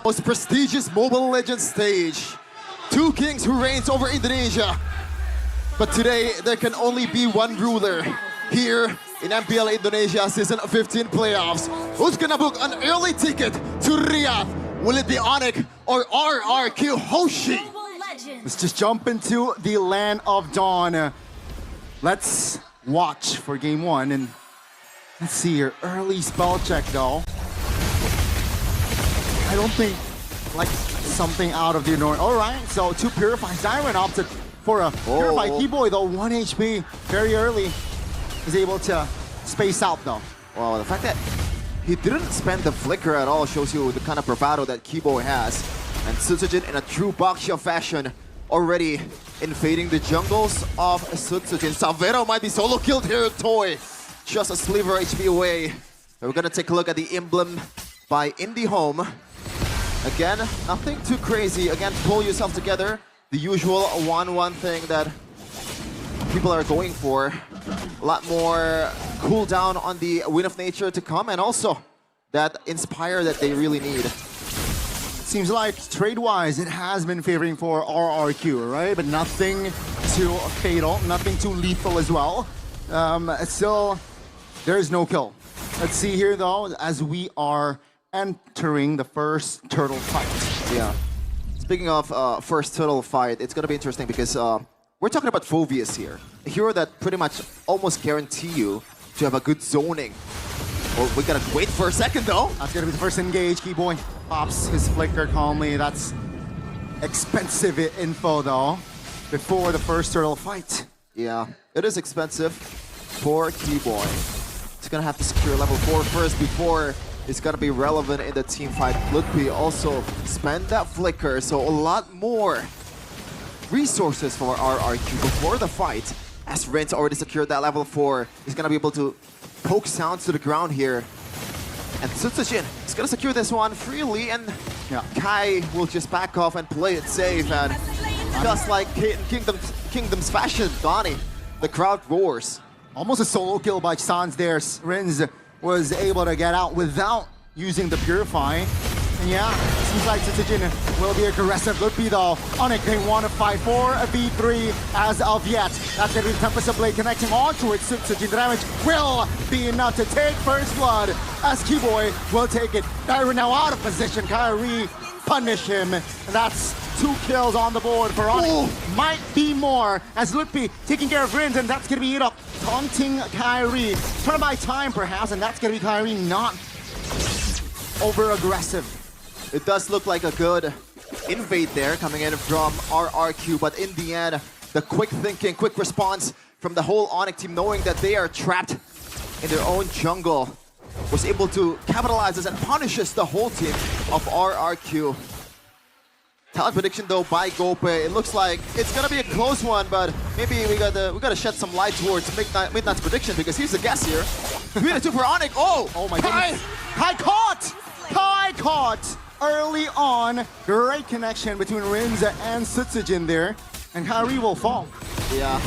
most prestigious Mobile Legends stage. Two kings who reigns over Indonesia. But today, there can only be one ruler. Here in MPL Indonesia Season 15 playoffs, who's gonna book an early ticket to Riyadh? Will it be Onic or RRQ Hoshi? Let's just jump into the land of dawn. Let's watch for game one, and let's see your early spell check though. I don't think like something out of the norm. All right, so two Purify Siren opted for a Purify Keyboy though, 1 HP very early. Is able to space out though. Well, the fact that he didn't spend the flicker at all shows you the kind of bravado that Keyboy has. And Sutsujin in a true Baxia fashion already invading the jungles of Sutsujin. Salvero might be solo killed here, Toy. Just a sliver HP away. And we're gonna take a look at the emblem by Indie Home. Again, nothing too crazy. Again, pull yourself together. The usual 1-1 thing that people are going for. A lot more cooldown on the Wind of Nature to come, and also that Inspire that they really need. Seems like trade-wise, it has been favoring for RRQ, right? But nothing too fatal, nothing too lethal as well. Still, there is no kill. Let's see here though, as we are entering the first turtle fight. Yeah. Speaking of first turtle fight, it's gonna be interesting because we're talking about Phoveus here. A hero that pretty much almost guarantee you to have a good zoning. Well, we gotta wait for a second though. That's gonna be the first engage. Keyboy pops his flicker calmly. That's expensive info though, before the first turtle fight. Yeah, it is expensive for Keyboy. He's gonna have to secure level 4 first before it's gonna be relevant in the team fight. Ludwig also spend that flicker, so a lot more resources for RRQ before the fight. As Rin's already secured that level 4, he's gonna be able to poke sounds to the ground here. And Sutsujin is gonna secure this one freely, and Kai will just back off and play it safe. And just like Kingdom's fashion, Donnie, the crowd roars. Almost a solo kill by Sans there. Rins was able to get out without using the Purify. And yeah, seems like Sutsujin will be aggressive. Ludwig though, Onic, they want to fight for a V3 as of yet. That's going to be the Tempest Blade connecting onto it. Sutsujin damage will be enough to take first blood as Keyboy will take it. Kyrie now out of position. Kyrie punish him. And that's 2 kills on the board for Onic. Ooh. Might be more as Ludwig taking care of Rins, and that's going to be it up. Taunting Kyrie. Turn by time perhaps, and that's going to be Kyrie not over-aggressive. It does look like a good invade there coming in from RRQ, but in the end, the quick thinking, quick response from the whole Onic team, knowing that they are trapped in their own jungle, was able to capitalize this and punishes the whole team of RRQ. Talent prediction though by Gope, it looks like it's gonna be a close one, but maybe we gotta shed some light towards Midnight's prediction, because he's the guest here. 3-2 for Onic. Oh my goodness. Kai caught early on. Great connection between Rins and Sutsujin there, and Kyrie will fall. Yeah.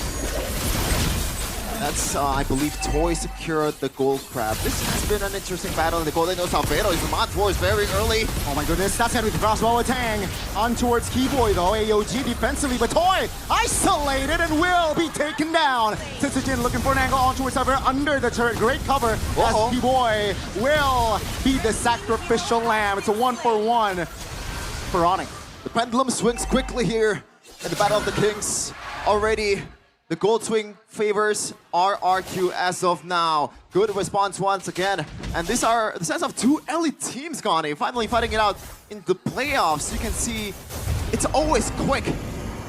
That's, I believe, Toy secured the gold crab. This has been an interesting battle in the Golden No Salvero. Is Vermont Force very early. Oh my goodness, that's gonna be the crossbow Tang on towards Keyboy though. AOG defensively, but Toy isolated and will be taken down. Sutsujin looking for an angle on towards Salvero under the turret. Great cover as Keyboy will be the sacrificial lamb. It's a 1-for-1 for Onic. The pendulum swings quickly here in the Battle of the Kings. Already the gold swing favors RRQ as of now. Good response once again. And these are the sense of 2 elite teams, Connie, finally fighting it out in the playoffs. You can see it's always quick.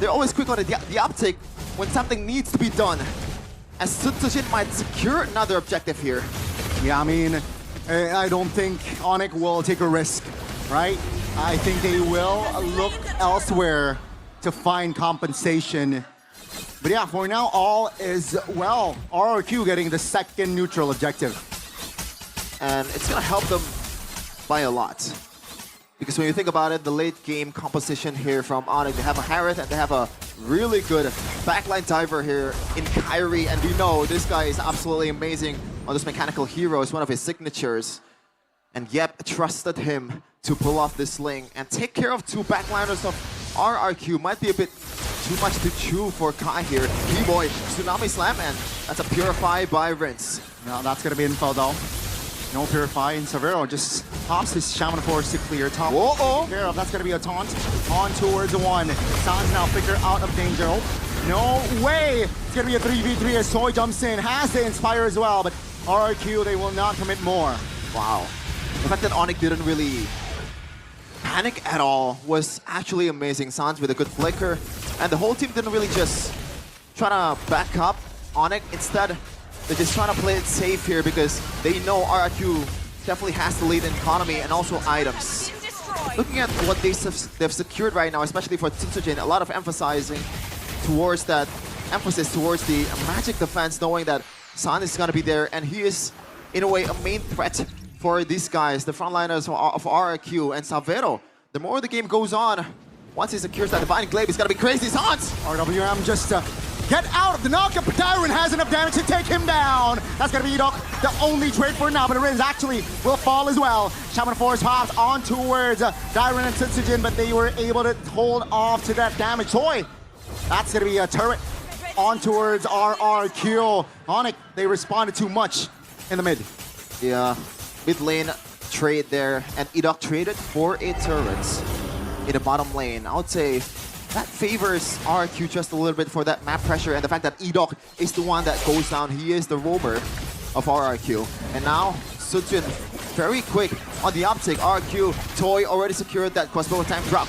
They're always quick on the uptake when something needs to be done. As Sutsujin might secure another objective here. Yeah, I mean, I don't think Onic will take a risk, right? I think they will look elsewhere to find compensation. But yeah, for now, all is well. RRQ getting the second neutral objective. And it's going to help them by a lot. Because when you think about it, the late game composition here from Onic, they have a Harith and they have a really good backline diver here in Kyrie. And we know this guy is absolutely amazing on this mechanical hero. It's one of his signatures. And Yep trusted him to pull off this sling and take care of two backliners of RRQ. Might be a bit too much to chew for Kai here. B-Boy, Tsunami Slam, and that's a Purify by Rinse. Now that's going to be info though. No Purify, and Savero just pops his Shaman Force to clear top. Whoa! Care of. That's going to be a taunt on towards one. Sans now figure out of danger. Oh, no way! It's going to be a 3v3 as Soy jumps in. Has the Inspire as well, but RRQ, they will not commit more. Wow. The fact that Onic didn't really panic at all was actually amazing. Sans with a good flicker, and the whole team didn't really just try to back up Onic. Instead, they're just trying to play it safe here because they know RRQ definitely has the lead in economy and also items. Looking at what they've secured right now, especially for Tsujin, a lot of emphasizing towards that emphasis towards the magic defense, knowing that San is going to be there, and he is, in a way, a main threat for these guys, the frontliners of RRQ and Savero. The more the game goes on, once he secures that Divine Glaive, it's going to be crazy. Sans! RWM just get out of the knockup. Dyron has enough damage to take him down. That's going to be Edok, the only trade for now, but the Riz actually will fall as well. Shaman Force pops on towards Dyron and Tsujin, but they were able to hold off to that damage. Toy, that's going to be a turret on towards RRQ. Onic, they responded too much in the mid. Yeah, mid lane trade there, and Edok traded for a turret in the bottom lane. I would say that favors RRQ just a little bit for that map pressure, and the fact that Edok is the one that goes down. He is the roamer of RRQ. And now, Sujin very quick on the uptick. RRQ, Toy already secured that crossbow time drop.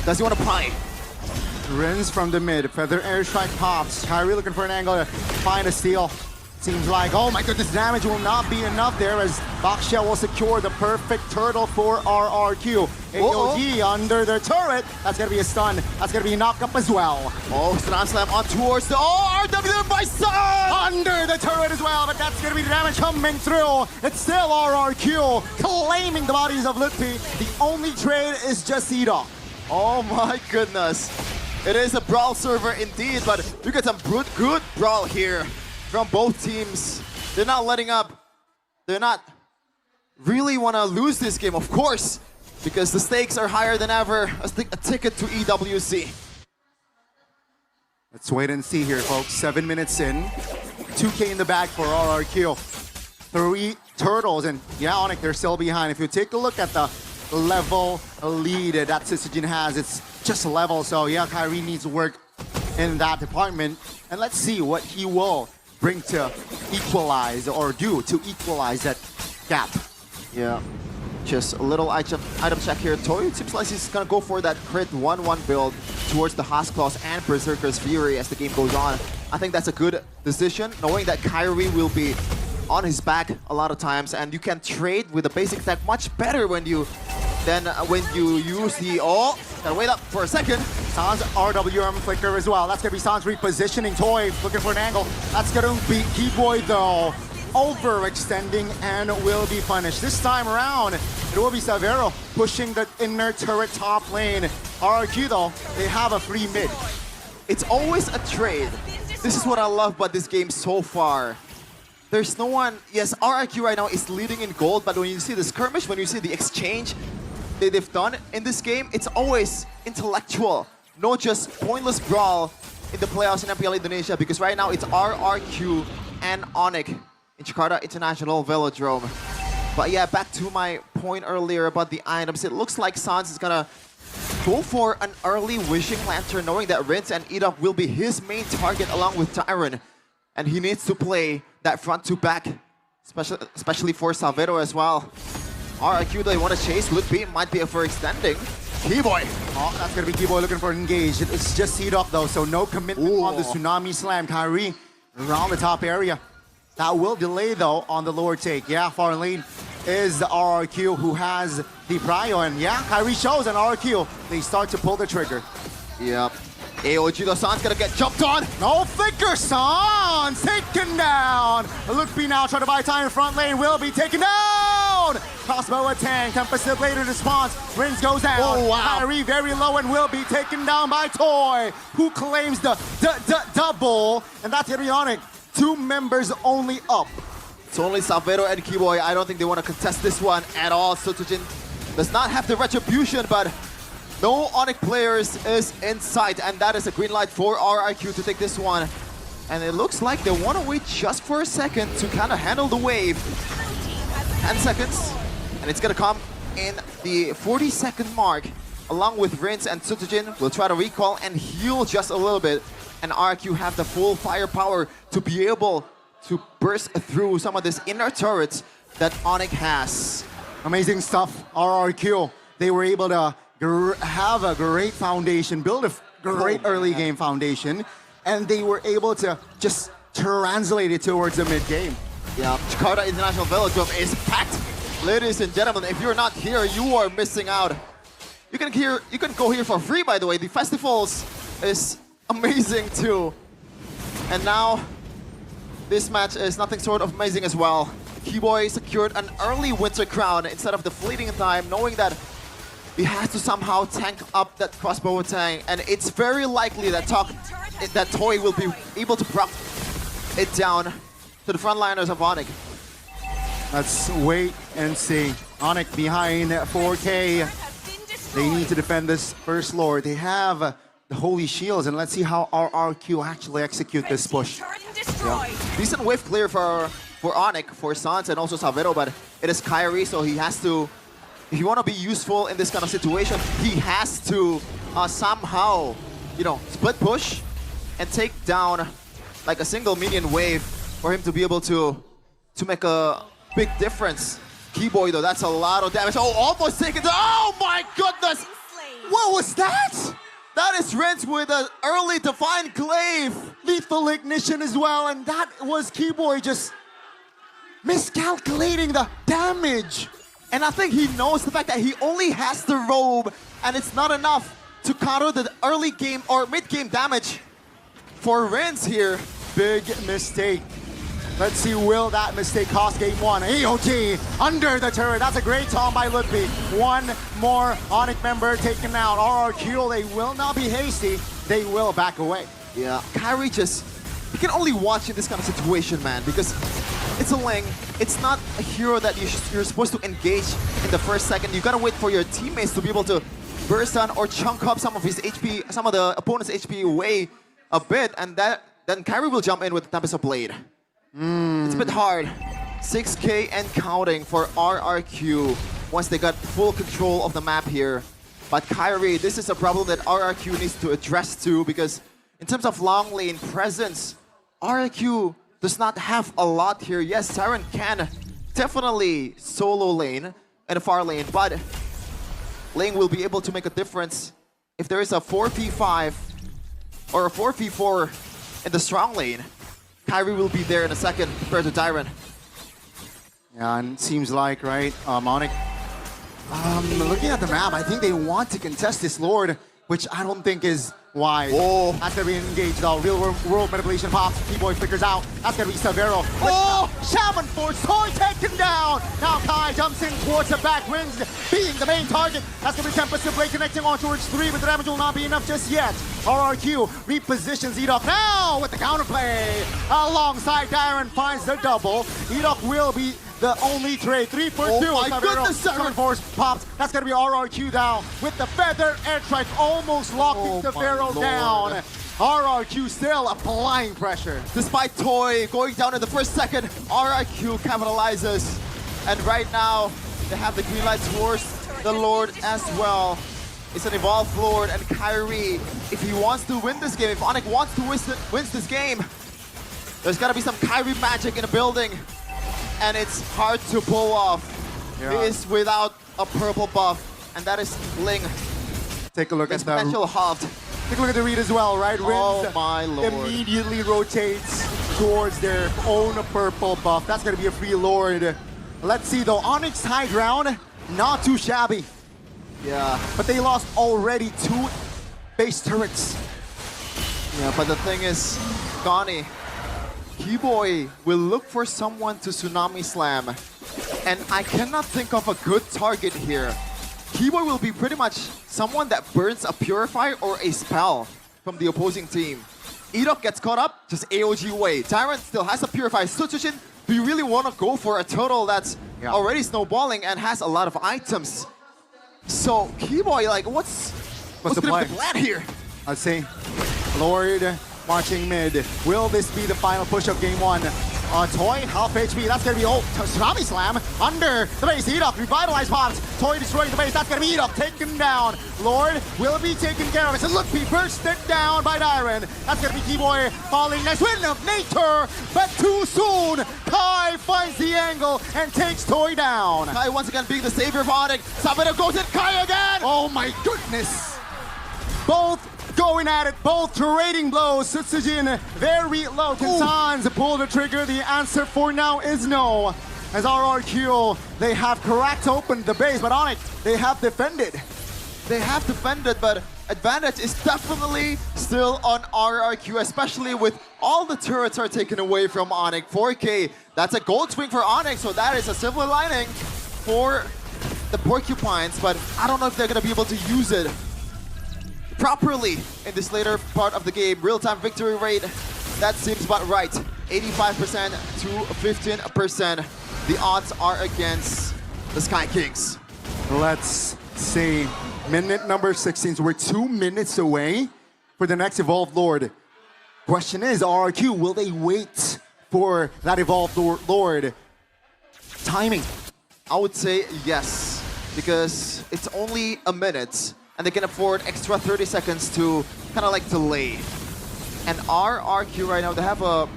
Does he want to pry? Rins from the mid, Feather Airstrike pops. Kyrie looking for an angle to find a steal. Seems like, oh my goodness, damage will not be enough there as Bakshia will secure the perfect turtle for RRQ. AOG under the turret. That's going to be a stun. That's going to be a knock-up as well. Oh, Slam Slam on towards the... Oh, RWM by Sun! Under the turret as well, but that's going to be the damage coming through. It's still RRQ claiming the bodies of Lutfi. The only trade is just Edok. Oh my goodness. It is a brawl server indeed, but you get some good brawl here from both teams. They're not letting up. They're not really want to lose this game, of course, because the stakes are higher than ever. A ticket to EWC. Let's wait and see here, folks. 7 minutes in. 2K in the bag for RRQ. 3 turtles, and yeah, Onic, they're still behind. If you take a look at the level lead that Sisijin has, it's just level. So yeah, Kyrie needs work in that department. And let's see what he will bring to equalize or do to equalize that gap. Yeah, just a little item check here. Toy seems like he's gonna go for that crit 1-1 build towards the Hospitals and Berserker's Fury as the game goes on. I think that's a good decision, knowing that Kyrie will be on his back a lot of times, and you can trade with the basic attack much better when you use the... Oh, gotta wait up for a second. Sans RWM flicker as well. That's gonna be Sans repositioning. Toy looking for an angle. That's gonna be Keyboy though. Overextending and will be punished. This time around, it will be Savero pushing the inner turret top lane. RRQ though, they have a free mid. It's always a trade. This is what I love about this game so far. There's no one... Yes, RRQ right now is leading in gold, but when you see the skirmish, when you see the exchange they've done in this game, it's always intellectual. No just pointless brawl in the playoffs in MPL Indonesia, because right now it's RRQ and Onic in Jakarta International Velodrome. But yeah, back to my point earlier about the items. It looks like Sans is gonna go for an early Wishing Lantern, knowing that Rinse and Edok will be his main target along with Tyron. And he needs to play that front to back, especially for Savero as well. RRQ, they want to chase. Lutfi might be for extending. Keyboy. Oh, that's going to be Keyboy looking for an engage. It's just Edok though, so no commitment on the Tsunami Slam. Kyrie around the top area. That will delay though on the lower take. Yeah, far lane is the RRQ who has the prio. And yeah, Kyrie shows and RRQ, they start to pull the trigger. Yep. AOG, the Sans gonna get jumped on. No flicker, Sans taken down. Lutfi now trying to buy time in front lane, will be taken down. Crossbow attack, Tempest later response. Rins goes down. Oh, wow. Kyrie very low and will be taken down by Toy, who claims the double. And that's gonna be Onic. 2 members only up. It's only Savero and Keyboy. I don't think they want to contest this one at all. Sotujin does not have the retribution, but no Onic players is in sight, and that is a green light for RRQ to take this one. And it looks like they want to wait just for a second to kind of handle the wave. 10 seconds, and it's gonna come in the 40-second mark, along with Rinse and Tsujin. Will try to recall and heal just a little bit, and RRQ have the full firepower to be able to burst through some of these inner turrets that Onic has. Amazing stuff, RRQ. They were able to have a great foundation, build a great early game foundation, and they were able to just translate it towards the mid game. Yeah, Jakarta International Velodrome is packed. Ladies and gentlemen, if you're not here, you are missing out. You can go here for free, by the way. The festivals is amazing too. And now, this match is nothing short of amazing as well. Keyboy secured an early winter crown instead of the fleeting time, knowing that he has to somehow tank up that crossbow attack, and it's very likely that Toy will be able to proc it down to the frontliners of Onic. Let's wait and see. Onic behind 4K. They need to defend this first lord. They have the Holy Shields, and let's see how RRQ actually execute this push. Yeah. Decent wave clear for Onic, for Sans, and also Savero, but it is Kyrie, so he has to, if you want to be useful in this kind of situation, he has to somehow, you know, split push and take down like a single minion wave for him to be able to make a big difference. Keyboy though, that's a lot of damage. Oh, almost taken down. Oh my goodness! What was that? That is Rinse with an early Divine Glaive. Lethal ignition as well, and that was Keyboy just miscalculating the damage. And I think he knows the fact that he only has the robe, and it's not enough to counter the early game or mid-game damage for Rinse here. Big mistake. Let's see, will that mistake cost game one? AOG under the turret. That's a great taunt by Ludwig. One more Onic member taken out. RRQ, they will not be hasty. They will back away. Yeah, Kyrie just, you can only watch in this kind of situation, man, because it's a Ling. It's not a hero that you're supposed to engage in the first second. You gotta wait for your teammates to be able to burst on or chunk up some of his HP, some of the opponent's HP away a bit, and then Kyrie will jump in with Tempest of Blade. It's a bit hard. 6K and counting for RRQ once they got full control of the map here. But Kyrie, this is a problem that RRQ needs to address too, because in terms of long lane presence, RRQ does not have a lot here. Yes, Siren can definitely solo lane and a far lane, but Ling will be able to make a difference if there is a 4v5 or a 4v4 in the strong lane. Kyrie will be there in a second compared to Tyrant. Yeah, and it seems like, right, Onic, looking at the map, I think they want to contest this Lord, which I don't think is wise. Oh. That's gonna be engaged though. Real world manipulation pops. Keyboy flickers out. That's gonna be Savero. Oh! Shaman Force, Toy taken down. Now Kai jumps in towards the back, Rinse being the main target. That's gonna be Tempest of Blade connecting on towards 3, but the damage will not be enough just yet. RRQ repositions Edok now with the counterplay. Alongside Darren finds the double. Edok will be the only trade. 3 for 2. Oh my goodness, Shaman Force pops. That's gonna be RRQ down with the Feather Airstrike almost locking Savero down. RRQ still applying pressure. Despite Toy going down in the first second, RRQ capitalizes. And right now, they have the green light towards the Lord as well. It's an evolved Lord, and Kyrie, if he wants to win this game, if Onic wants to win this game, there's gotta be some Kyrie magic in the building. And it's hard to pull off. Yeah. He is without a purple buff, and that is Ling. Take a look His at the potential halved. Take a look at the read as well, right? Oh Rinse my lord. immediately rotates towards their own purple buff. That's going to be a free Lord. Let's see though, Onyx high ground, not too shabby. Yeah. But they lost already 2 base turrets. Yeah, but the thing is, Gani, Keyboy will look for someone to Tsunami Slam. And I cannot think of a good target here. Keyboy will be pretty much someone that burns a Purifier or a spell from the opposing team. Edok gets caught up, just AOG away. Tyrant still has a Purifier. Suchujin, do you really want to go for a turtle that's already snowballing and has a lot of items? So, Keyboy, like, what's the gonna play? be the plan here? I'd say Lord marching mid. Will this be the final push of game one? Toy, half HP, that's gonna be ult. Tsunami Slam under the base, eat up, revitalize pops. Toy destroying the base, that's gonna be eat up, taken down. Lord will be taken care of. It's a look, he burst it down by Dyron. That's gonna be Keyboy falling. Nice win of nature, but too soon. Kai finds the angle and takes Toy down. Kai once again being the savior of Onic. Sabino goes at Kai again! Oh my goodness! Both going at it, both trading blows. Sutsujin very low. Can Sans pull the trigger? The answer for now is no. As RRQ, they have cracked open the base, but Onic, they have defended. They have defended, but advantage is definitely still on RRQ, especially with all the turrets are taken away from Onic. 4K, that's a gold swing for Onic, so that is a silver lining for the Porcupines, but I don't know if they're gonna be able to use it properly in this later part of the game. Real-time victory rate, that seems about right. 85% to 15%. The odds are against the Sky Kings. Let's see, minute number 16. So we're 2 minutes away for the next Evolved Lord. Question is, RRQ, will they wait for that Evolved Lord? Timing. I would say yes, because it's only a minute and they can afford extra 30 seconds to kind of like delay. And RRQ right now, they have a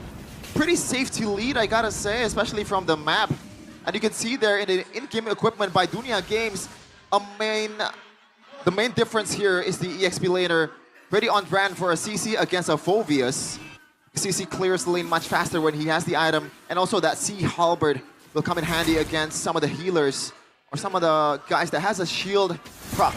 pretty safety lead, I gotta say, especially from the map. And you can see there in the in-game equipment by Dunia Games, the main difference here is the EXP laner ready on brand for a CC against a Phoveus. CC clears the lane much faster when he has the item, and also that Sea Halberd will come in handy against some of the healers or some of the guys that has a shield proc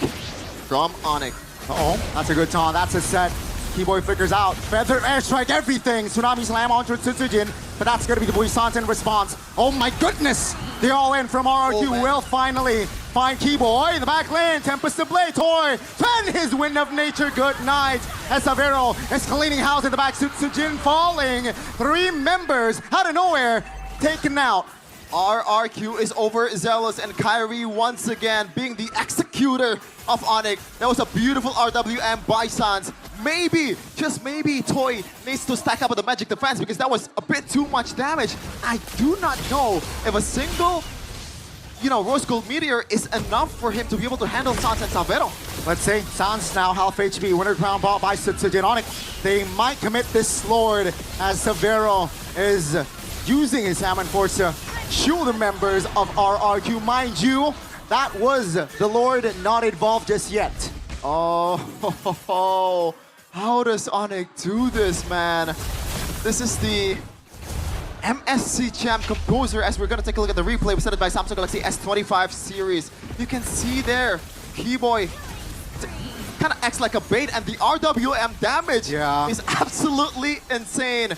from Onic. Uh-oh, that's a good taunt, that's a set. Keyboy figures out, Feather Airstrike, everything. Tsunami Slam onto Tsujin, but that's gonna be the Buisan's in response. Oh my goodness! The all-in from RRQ will finally find Keyboy in the back lane. Tempest to Blade, Toy, 10 his Wind of Nature, good night. As Savero is cleaning house in the back, Tsujin falling. 3 members out of nowhere, taken out. RRQ is overzealous, and Kyrie once again being the executor of Onic. That was a beautiful RWM by Sans. Maybe, just maybe, Toy needs to stack up with the magic defense because that was a bit too much damage. I do not know if a single, Rose Gold Meteor is enough for him to be able to handle Sans and Savero. Let's say Sans now half HP, Winter Crown bought by Tsujin. Onic, they might commit this Lord as Savero is using his Salmon Force to shield the members of RRQ. Mind you, that was the Lord not evolved just yet. Oh, how does Onic do this, man? This is the MSC Champ Composer, as we're gonna take a look at the replay presented by Samsung Galaxy S25 series. You can see there, Keyboy kind of acts like a bait, and the RWM damage is absolutely insane.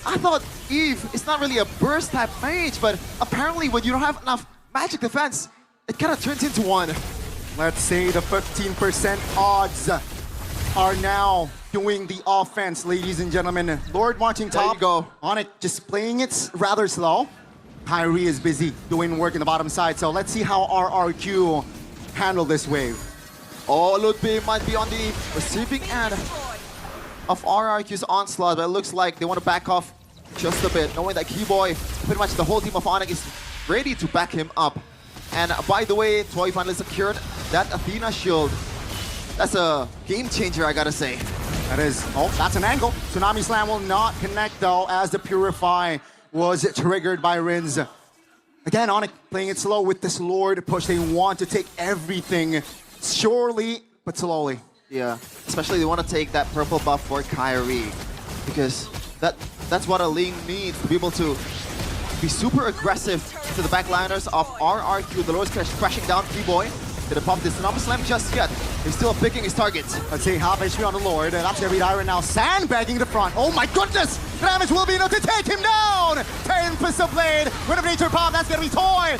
I thought Eve is not really a burst type mage, but apparently when you don't have enough magic defense, it kind of turns into one. Let's say the 15% odds are now doing the offense, ladies and gentlemen. Lord marching top. There you go. Onic just playing it rather slow. Kyrie is busy doing work in the bottom side, so let's see how RRQ handle this wave. Oh, Ludwig might be on the receiving end of RRQ's onslaught, but it looks like they want to back off just a bit, knowing that Keyboy, pretty much the whole team of Onic is ready to back him up. And by the way, Toy finally secured that Athena shield. That's a game changer, I gotta say. That is, that's an angle. Tsunami Slam will not connect though, as the Purify was triggered by Rins. Again, Onic playing it slow with this Lord push. They want to take everything surely, but slowly. Yeah, especially they want to take that purple buff for Kyrie, because that's what a Ling needs, to be able to be super aggressive to the backliners of RRQ. The Lord's crashing down Keyboy. Didn't pop this Tsunami Slam just yet. He's still picking his targets. Let's see, half HP on the Lord. That's gonna be Dyron now. Sandbagging the front. Oh my goodness! The damage will be enough to take him down! 10 Pistol Blade. Wind of Nature pop. That's gonna be Toy.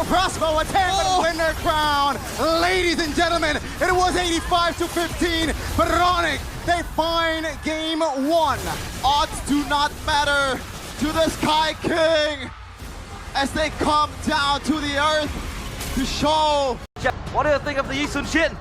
Crossbow attack with Winter Crown. Ladies and gentlemen, it was 85 to 15. But Onic, they find game 1. Odds do not matter to the Sky King as they come down to the earth to show What do you think of the Yi Sun-shin?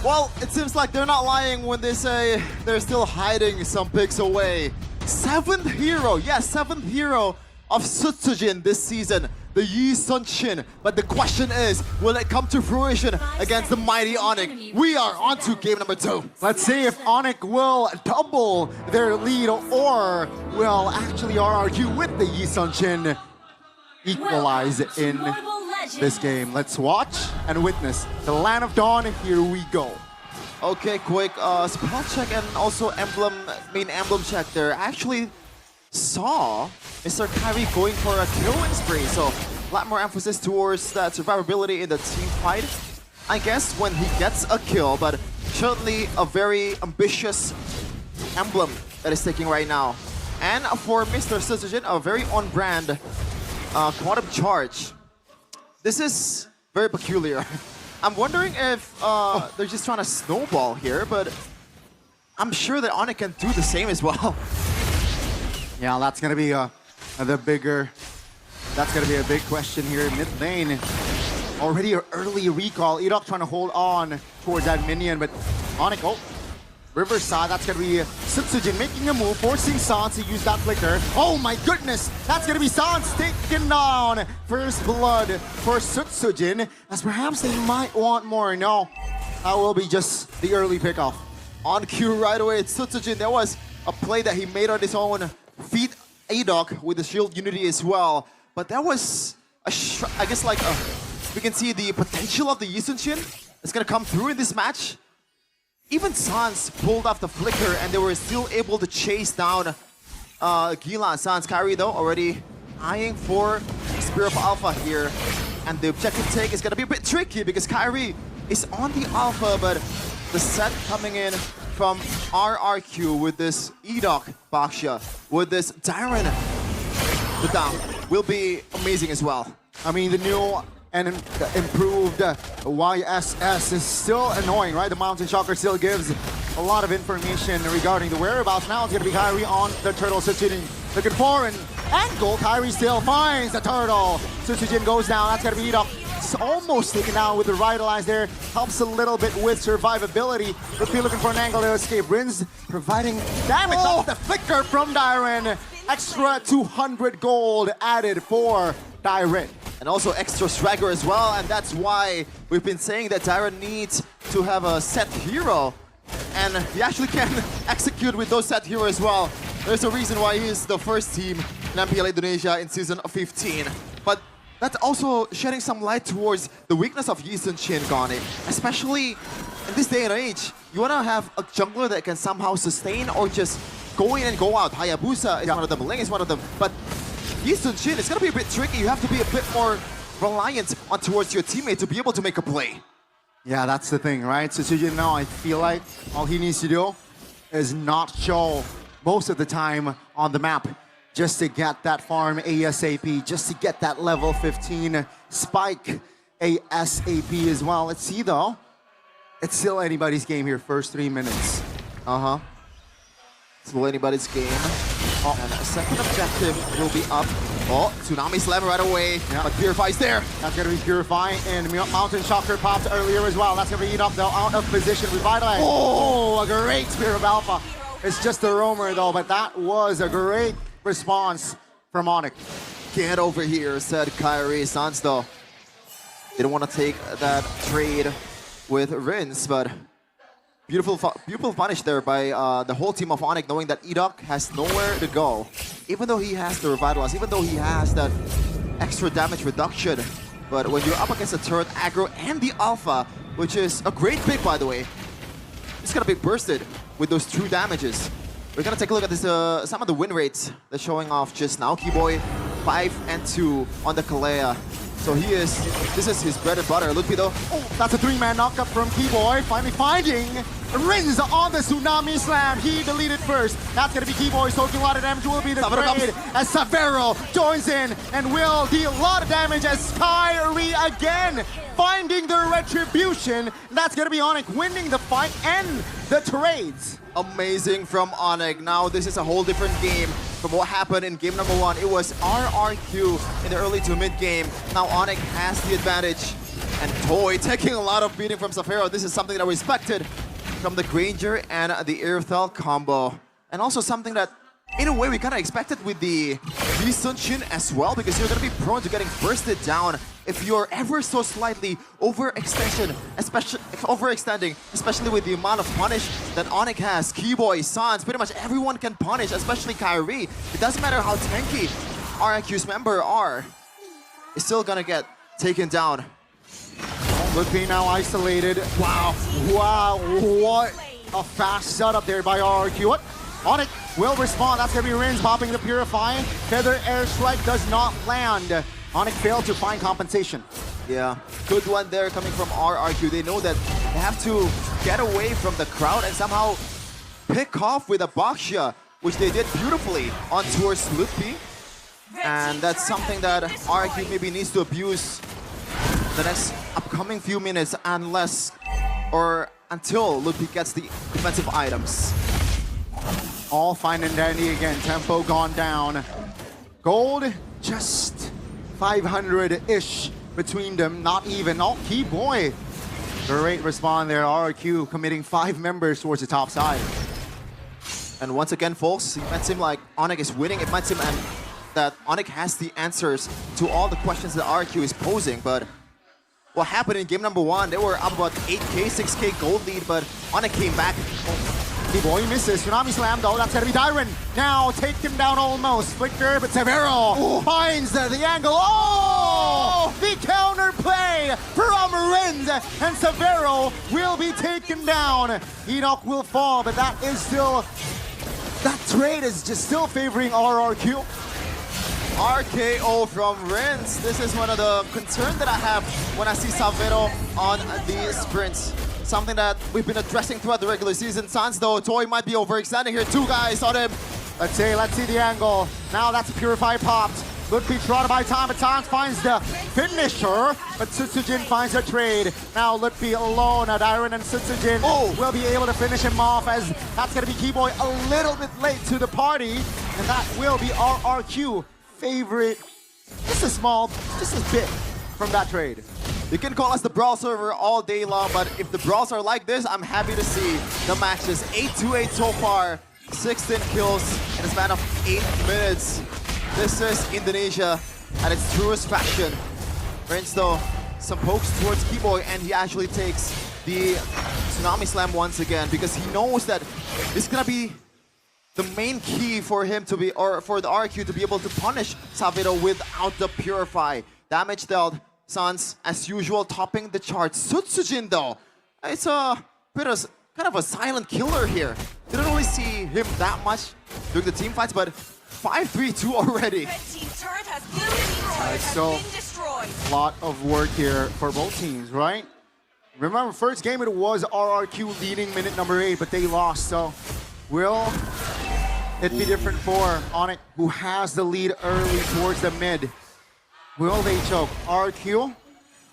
Well, it seems like they're not lying when they say they're still hiding some picks away. 7th hero, yes, 7th hero of Sutsujin this season, the Yi Sun-shin. But the question is, will it come to fruition against the mighty Onic? We are on to game number 2. Let's see if Onic will double their lead or will actually RRQ with the Yi Sun-shin equalize in this game. Let's watch and witness the Land of Dawn. Here we go. Okay, quick spell check and also main emblem check there. I actually saw Mr. Kyrie going for a killing spree, so a lot more emphasis towards that survivability in the team fight. I guess when he gets a kill, but certainly a very ambitious emblem that is taking right now. And for Mr. Sutsujin, a very on-brand quantum charge. This is very peculiar. I'm wondering if they're just trying to snowball here, but I'm sure that Onic can do the same as well. Yeah, that's gonna be the bigger. That's gonna be a big question here. Mid lane, already an early recall. Edok trying to hold on towards that minion, but Onic, oh, Riverside, that's gonna be Sutsujin making a move, forcing Sans to use that flicker. Oh my goodness, that's gonna be Sans taken down. First blood for Sutsujin, as perhaps they might want more. No, that will be just the early pickoff. On cue right away, it's Sutsujin. There was a play that he made on his own, feed Adok with the shield unity as well. But that was, I guess, like we can see the potential of the Yi Sun-shin is gonna come through in this match. Even Sans pulled off the flicker and they were still able to chase down Gila. Sans Kyrie though already eyeing for Spear of Alpha here. And the objective take is gonna be a bit tricky because Kyrie is on the Alpha, but the set coming in from RRQ with this Edok Baksha, with this Dyron the down, will be amazing as well. I mean, the new and improved YSS is still annoying, right? The Mountain Shocker still gives a lot of information regarding the whereabouts. Now it's going to be Kyrie on the turtle. Sutsujin looking for an angle. Kyrie still finds the turtle. Sutsujin goes down. That's going to be Edok. It's almost taken down with the Revitalize there. Helps a little bit with survivability. Rupee looking for an angle to escape. Rins providing damage. Oh, the flicker from Dyron. Extra 200 gold added for Dyron. And also extra swagger as well, and that's why we've been saying that Dyron needs to have a set hero. And he actually can execute with those set hero as well. There's a reason why he is the first team in MPL Indonesia in season 15. But that's also shedding some light towards the weakness of Yi Sun-shin, Gani. Especially in this day and age, you want to have a jungler that can somehow sustain or just go in and go out. Hayabusa is one of them, Ling is one of them. But Yi Sun-shin, it's going to be a bit tricky. You have to be a bit more reliant on towards your teammate to be able to make a play. Yeah, that's the thing, right? Sutsujin now, I feel like all he needs to do is not show most of the time on the map just to get that farm ASAP, just to get that level 15 spike ASAP as well. Let's see though. It's still anybody's game here, first 3 minutes. Still anybody's game. And a second objective will be up. Oh, Tsunami Slam right away, but Purify's there. That's going to be Purify, and Mountain Shocker popped earlier as well. That's going to be Edok though, out of position, Revitalize. Oh, a great Spear of Alpha. It's just a roamer though, but that was a great response from Onic. Get over here, said Kyrie. Sans though didn't want to take that trade with Rins, but beautiful punish there by the whole team of Onic, knowing that Edok has nowhere to go. Even though he has the Revitalize, even though he has that extra damage reduction. But when you're up against the turret, aggro, and the Alpha, which is a great pick by the way, it's gonna be bursted with those true damages. We're gonna take a look at this, some of the win rates they're showing off just now. Keyboy 5 and 2 on the Kalea. So this is his bread and butter. Look, though. Oh, that's a 3-man knockup from Keyboy. Finally finding Rins on the Tsunami Slam. He deleted first. That's going to be Keyboy soaking a lot of damage. Will be the trade as Savero joins in and will deal a lot of damage as Kyrie again finding the retribution. That's going to be Onic winning the fight and the trades. Amazing from Onic. Now this is a whole different game from what happened in game number 1. It was RRQ in the early to mid game. Now Onic has the advantage. And Toy taking a lot of beating from Zafiro. This is something that we expected from the Granger and the Airthel combo. And also something that, in a way, we kind of expected with the Lee Sun-Shin as well, because you're going to be prone to getting bursted down if you're ever so slightly overextending, especially with the amount of punish that Onic has. Keyboy, Sans, pretty much everyone can punish, especially Kyrie. It doesn't matter how tanky RIQ's member are, it's still going to get taken down. Ludwig now isolated. Wow, what a fast setup there by RRQ. What? Onic will respond. That's gonna be Rins popping the Purify. Feather Airstrike does not land. Onic failed to find compensation. Yeah, good one there coming from RRQ. They know that they have to get away from the crowd and somehow pick off with a Baxia, which they did beautifully on towards Ludwig. And that's something that RRQ maybe needs to abuse the next upcoming few minutes until Ludwig gets the defensive items. All fine and dandy again. Tempo gone down. Gold just 500-ish between them. Not even. Oh, Keyboy. Great respawn there. RRQ committing 5 members towards the top side. And once again, folks, it might seem like Onic is winning. It might seem that Onic has the answers to all the questions that RRQ is posing, but what happened in game number 1, they were up about 8k, 6k gold lead, but Onic came back. Keyboy misses. Tsunami Slam though. That's gonna be Dyron. Now take him down almost. Flicker, but Severo finds the angle. Oh! The counter play from Renz, and Severo will be taken down. Enoch will fall, but that trade is just still favoring RRQ. RKO from Renz. This is one of the concerns that I have when I see Savero on the sprints. Something that we've been addressing throughout the regular season. Sans though, Toy might be overextending here. 2 guys on him. Let's see the angle. Now that's Purify popped. Ludwig trodden by time, but Sans finds the finisher, but Sutsujin finds a trade. Now Ludwig alone, Dyron and Sutsujin will be able to finish him off, as that's gonna be Keyboy a little bit late to the party, and that will be RRQ favorite. Just a bit from that trade. You can call us the Brawl server all day long, but if the Brawls are like this, I'm happy to see the matches. 8-8 so far, 16 kills in a span of 8 minutes. This is Indonesia at its truest fashion. Renz though, some pokes towards Keyboy, and he actually takes the Tsunami Slam once again, because he knows that this is gonna be the main key for him to be, or for the RQ to be able to punish Savito without the Purify. Damage dealt. Sans, as usual, topping the charts. Sutsujin, though, it's a bit of kind of a silent killer here. Didn't really see him that much during the team fights, but 5-3-2 already. So a lot of work here for both teams, right? Remember, first game it was RRQ leading minute number 8, but they lost. So will it be different for Onic, who has the lead early towards the mid? Will they choke? RQ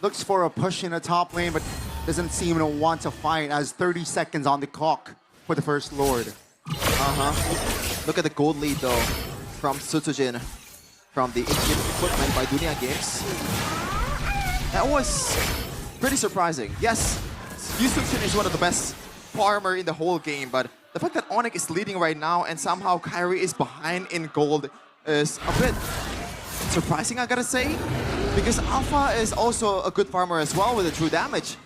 looks for a push in the top lane, but doesn't seem to want to fight, as 30 seconds on the clock for the first Lord. Look at the gold lead, though, from Sutsujin from the Indian equipment by Dunia Games. That was pretty surprising. Yes, Sutsujin is one of the best farmer in the whole game, but the fact that Onic is leading right now and somehow Kyrie is behind in gold is a bit surprising, I gotta say, because Alpha is also a good farmer as well with the true damage.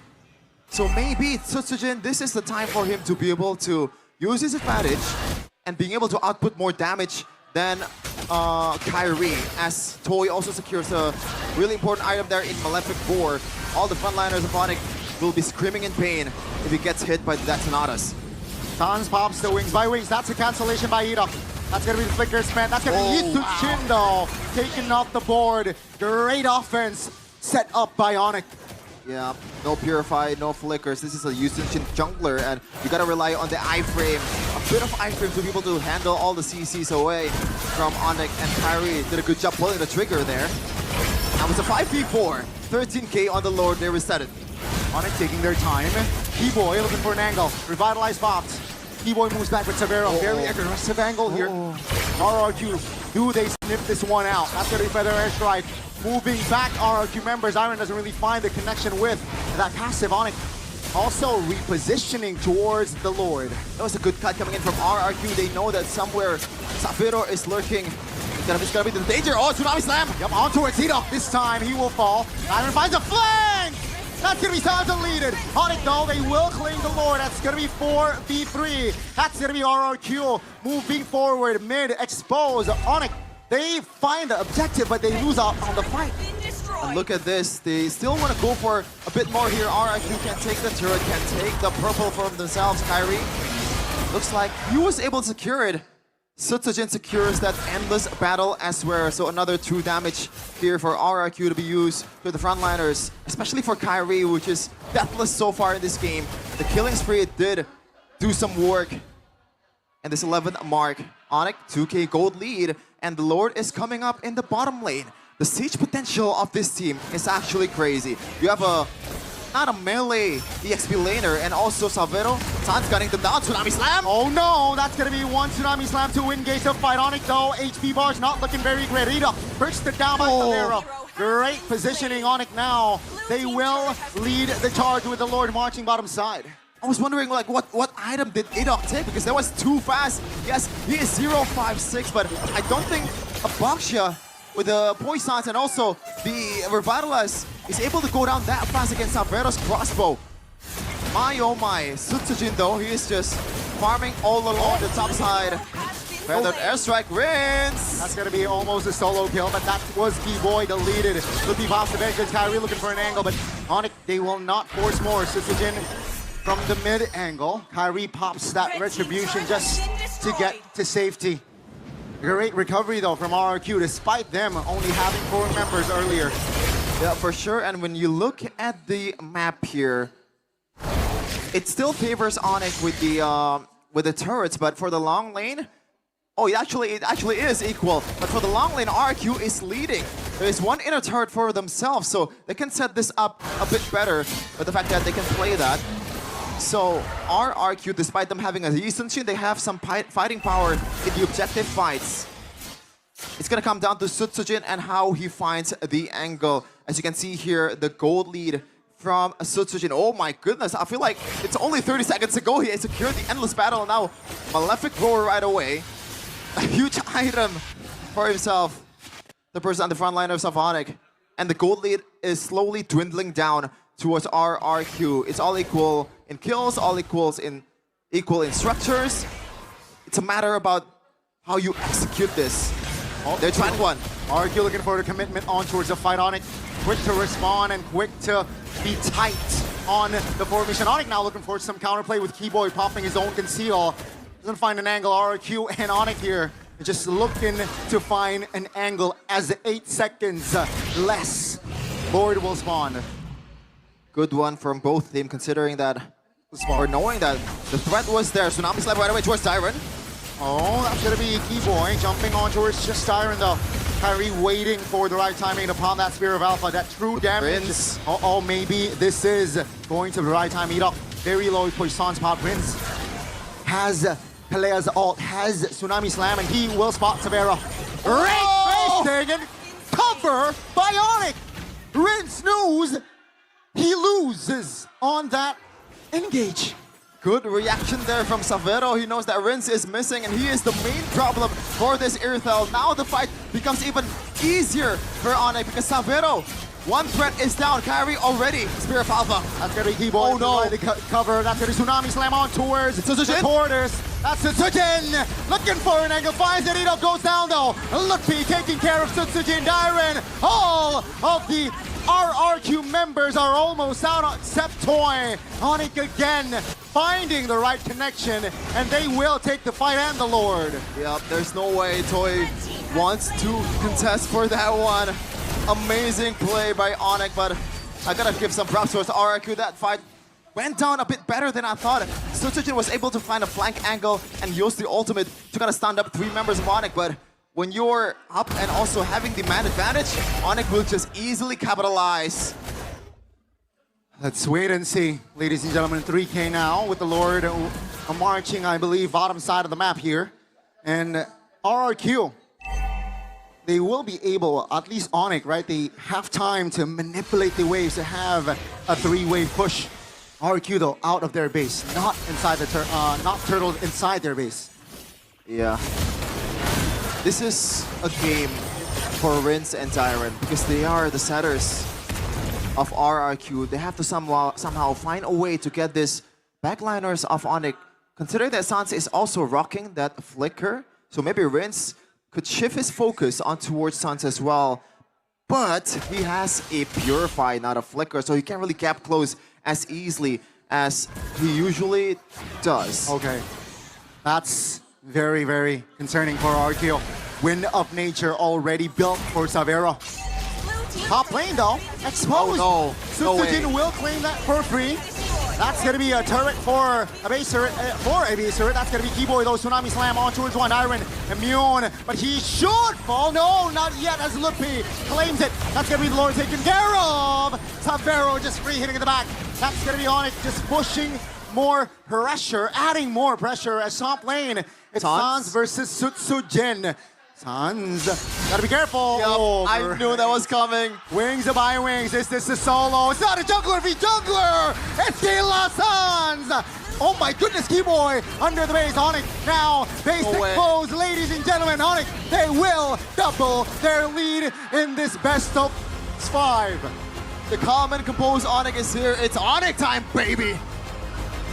So maybe Sutsujin, this is the time for him to be able to use his advantage and being able to output more damage than Kyrie, as Toy also secures a really important item there in Malefic Boar. All the frontliners of Onic will be screaming in pain if he gets hit by the Detonatas. Sans pops the wings by wings. That's a cancellation by Ida. That's gonna be the flicker spent. That's gonna be Yitsuchin though, taken off the board. Great offense set up by Onic. Yeah, no Purify, no flickers. This is a Yitsuchin jungler, and you gotta rely on the iframe. A bit of iframe to be able to handle all the CCs away from Onic, and Kyrie did a good job pulling the trigger there. That was a 5v4. 13k on the Lord, they reset it. Onic taking their time. Keyboy looking for an angle. Revitalized bots. Keyboy moves back with Severo. Very aggressive angle here. RRQ, do they snip this one out? That's gonna be Feather Airstrike. moving back RRQ members. Iron doesn't really find the connection with that passive. Onic also repositioning towards the Lord. That was a good cut coming in from RRQ. They know that somewhere Zafiro is lurking. It's gonna be the danger. Oh, Tsunami Slam! Yep, on towards Hidok. This time he will fall. Iron finds a flank! That's gonna be time deleted. Onic though, they will claim the Lord. That's gonna be 4v3. That's gonna be RRQ moving forward mid, expose. Onic, they find the objective, but they lose out on the fight. And look at this, they still want to go for a bit more here. RRQ can take the turret, can take the purple from themselves. Kyrie, looks like he was able to secure it. Sutsujin secures that endless battle as well. So another 2 damage here for RRQ to be used to the frontliners, especially for Kyrie, which is deathless so far in this game. The killing spree did do some work. And this 11th mark, Onic, 2k gold lead, and the Lord is coming up in the bottom lane. The siege potential of this team is actually crazy. You have not a melee EXP laner, and also Salvero. San's gunning them down. Tsunami Slam! Oh no, that's gonna be 1 Tsunami Slam to engage the fight. Onic though, HP bars not looking very great. Rita perched it down by Salvero. Great positioning. Onic now. They will lead the charge with the Lord marching bottom side. I was wondering, like, what item did Idok take? Because that was too fast. Yes, he is 056, but I don't think a Baksha with the Poisons and also the Revitalize is able to go down that fast against Salvero's crossbow. My oh my. Sutsujin though, he is just farming all along the top side. Feathered airstrike wins! That's gonna be almost a solo kill, but that was Keyboy deleted. Looking past the bench, Kyrie looking for an angle, but Onic, they will not force more. Sutsujin from the mid angle. Kyrie pops that retribution just to get to safety. Great recovery though from RRQ, despite them only having 4 members earlier. Yeah, for sure. And when you look at the map here, it still favors Onic with the turrets, but for the long lane, oh, it actually is equal. But for the long lane, RRQ is leading. There is 1 inner turret for themselves, so they can set this up a bit better with the fact that they can play that. So RRQ, despite them having a decent Shin, they have some fighting power in the objective fights. It's gonna come down to Sutsujin and how he finds the angle. As you can see here, the gold lead from Sutsujin. Oh my goodness, I feel like it's only 30 seconds ago he secured the endless battle. Now, Malefic Roar right away. A huge item for himself. The person on the front line of Onic. And the gold lead is slowly dwindling down towards RRQ. It's all equal in kills, all equal in structures. It's a matter about how you execute this. They're trying one. RRQ looking for the commitment on towards the fight. Onic quick to respond and quick to be tight on the formation. Onic now looking for some counterplay with Keyboy popping his own conceal. Doesn't find an angle. RRQ and Onic here just looking to find an angle as 8 seconds less. Lord will spawn. Good one from both teams, considering that, or knowing that the threat was there. Tsunami Slam right away towards Tyron. Oh, that's gonna be Keyboy jumping on towards just Tyron though. Kyrie waiting for the right timing upon that Spear of Alpha, that true damage. Prince. Oh, maybe this is going to the right time. Eat up very low Poison spot. Prince has Pelea's ult, has Tsunami Slam, and he will spot Savera. Great face taken, cover by Onic. Rin snooze, he loses on that engage. Good reaction there from Savero. He knows that Rince is missing and he is the main problem for this Irithel. Now the fight becomes even easier for Onic because Savero, 1 threat is down. Kyrie already. Spear of Alpha. That's gonna be Keyboy. Oh no. The cover. That's gonna be Tsunami Slam on towards the supporters. That's Sutsujin looking for an angle. Finds it. Ito goes down though. Lookpi taking care of Sutsujin. Dyren. All of the RRQ members are almost out except Toy. Onic again finding the right connection, and they will take the fight and the Lord. Yep, there's no way Toy wants to contest for that one. Amazing play by Onic, but I gotta give some props towards RRQ. That fight went down a bit better than I thought. Sutsujin was able to find a flank angle and use the ultimate to kind of stand up 3 members of Onic, but when you're up and also having the man advantage, Onic will just easily capitalize. Let's wait and see, ladies and gentlemen. 3K now with the Lord marching, I believe, bottom side of the map here. And RRQ they will be able, at least Onic, right? They have time to manipulate the waves to have a 3-wave push. RQ though, out of their base, not inside the not turtles inside their base. Yeah. This is a game for Rince and Dyron because they are the setters of RRQ. They have to somehow find a way to get this backliners of Onic. Considering that Sans is also rocking that flicker, so maybe Rince could shift his focus on towards Sans as well. But he has a Purify, not a flicker, so he can't really cap close as easily as he usually does. Okay. That's very, very concerning for RQ. Wind of Nature already built for Savero. Top lane though, exposed. Oh no, no way. Sutsujin will claim that for free. That's gonna be a turret for a base turret. That's gonna be Keyboy though. Tsunami Slam on towards one. Iron immune, but he should fall. No, not yet as Lupi claims it. That's gonna be the Lord taken care of. Savero just free hitting in the back. That's gonna be Onic just pushing more pressure, adding more pressure as top lane. It's Sans versus Sutsujin. Sans, gotta be careful. Yep, I knew that was coming. Wings by wings. Is this a solo? It's not a jungler v jungler. It's De La Sans. Oh my goodness, Keyboy under the base. Onic now base exposed. Ladies and gentlemen, Onic, they will double their lead in this best of 5. The calm and composed Onic is here. It's Onic time, baby.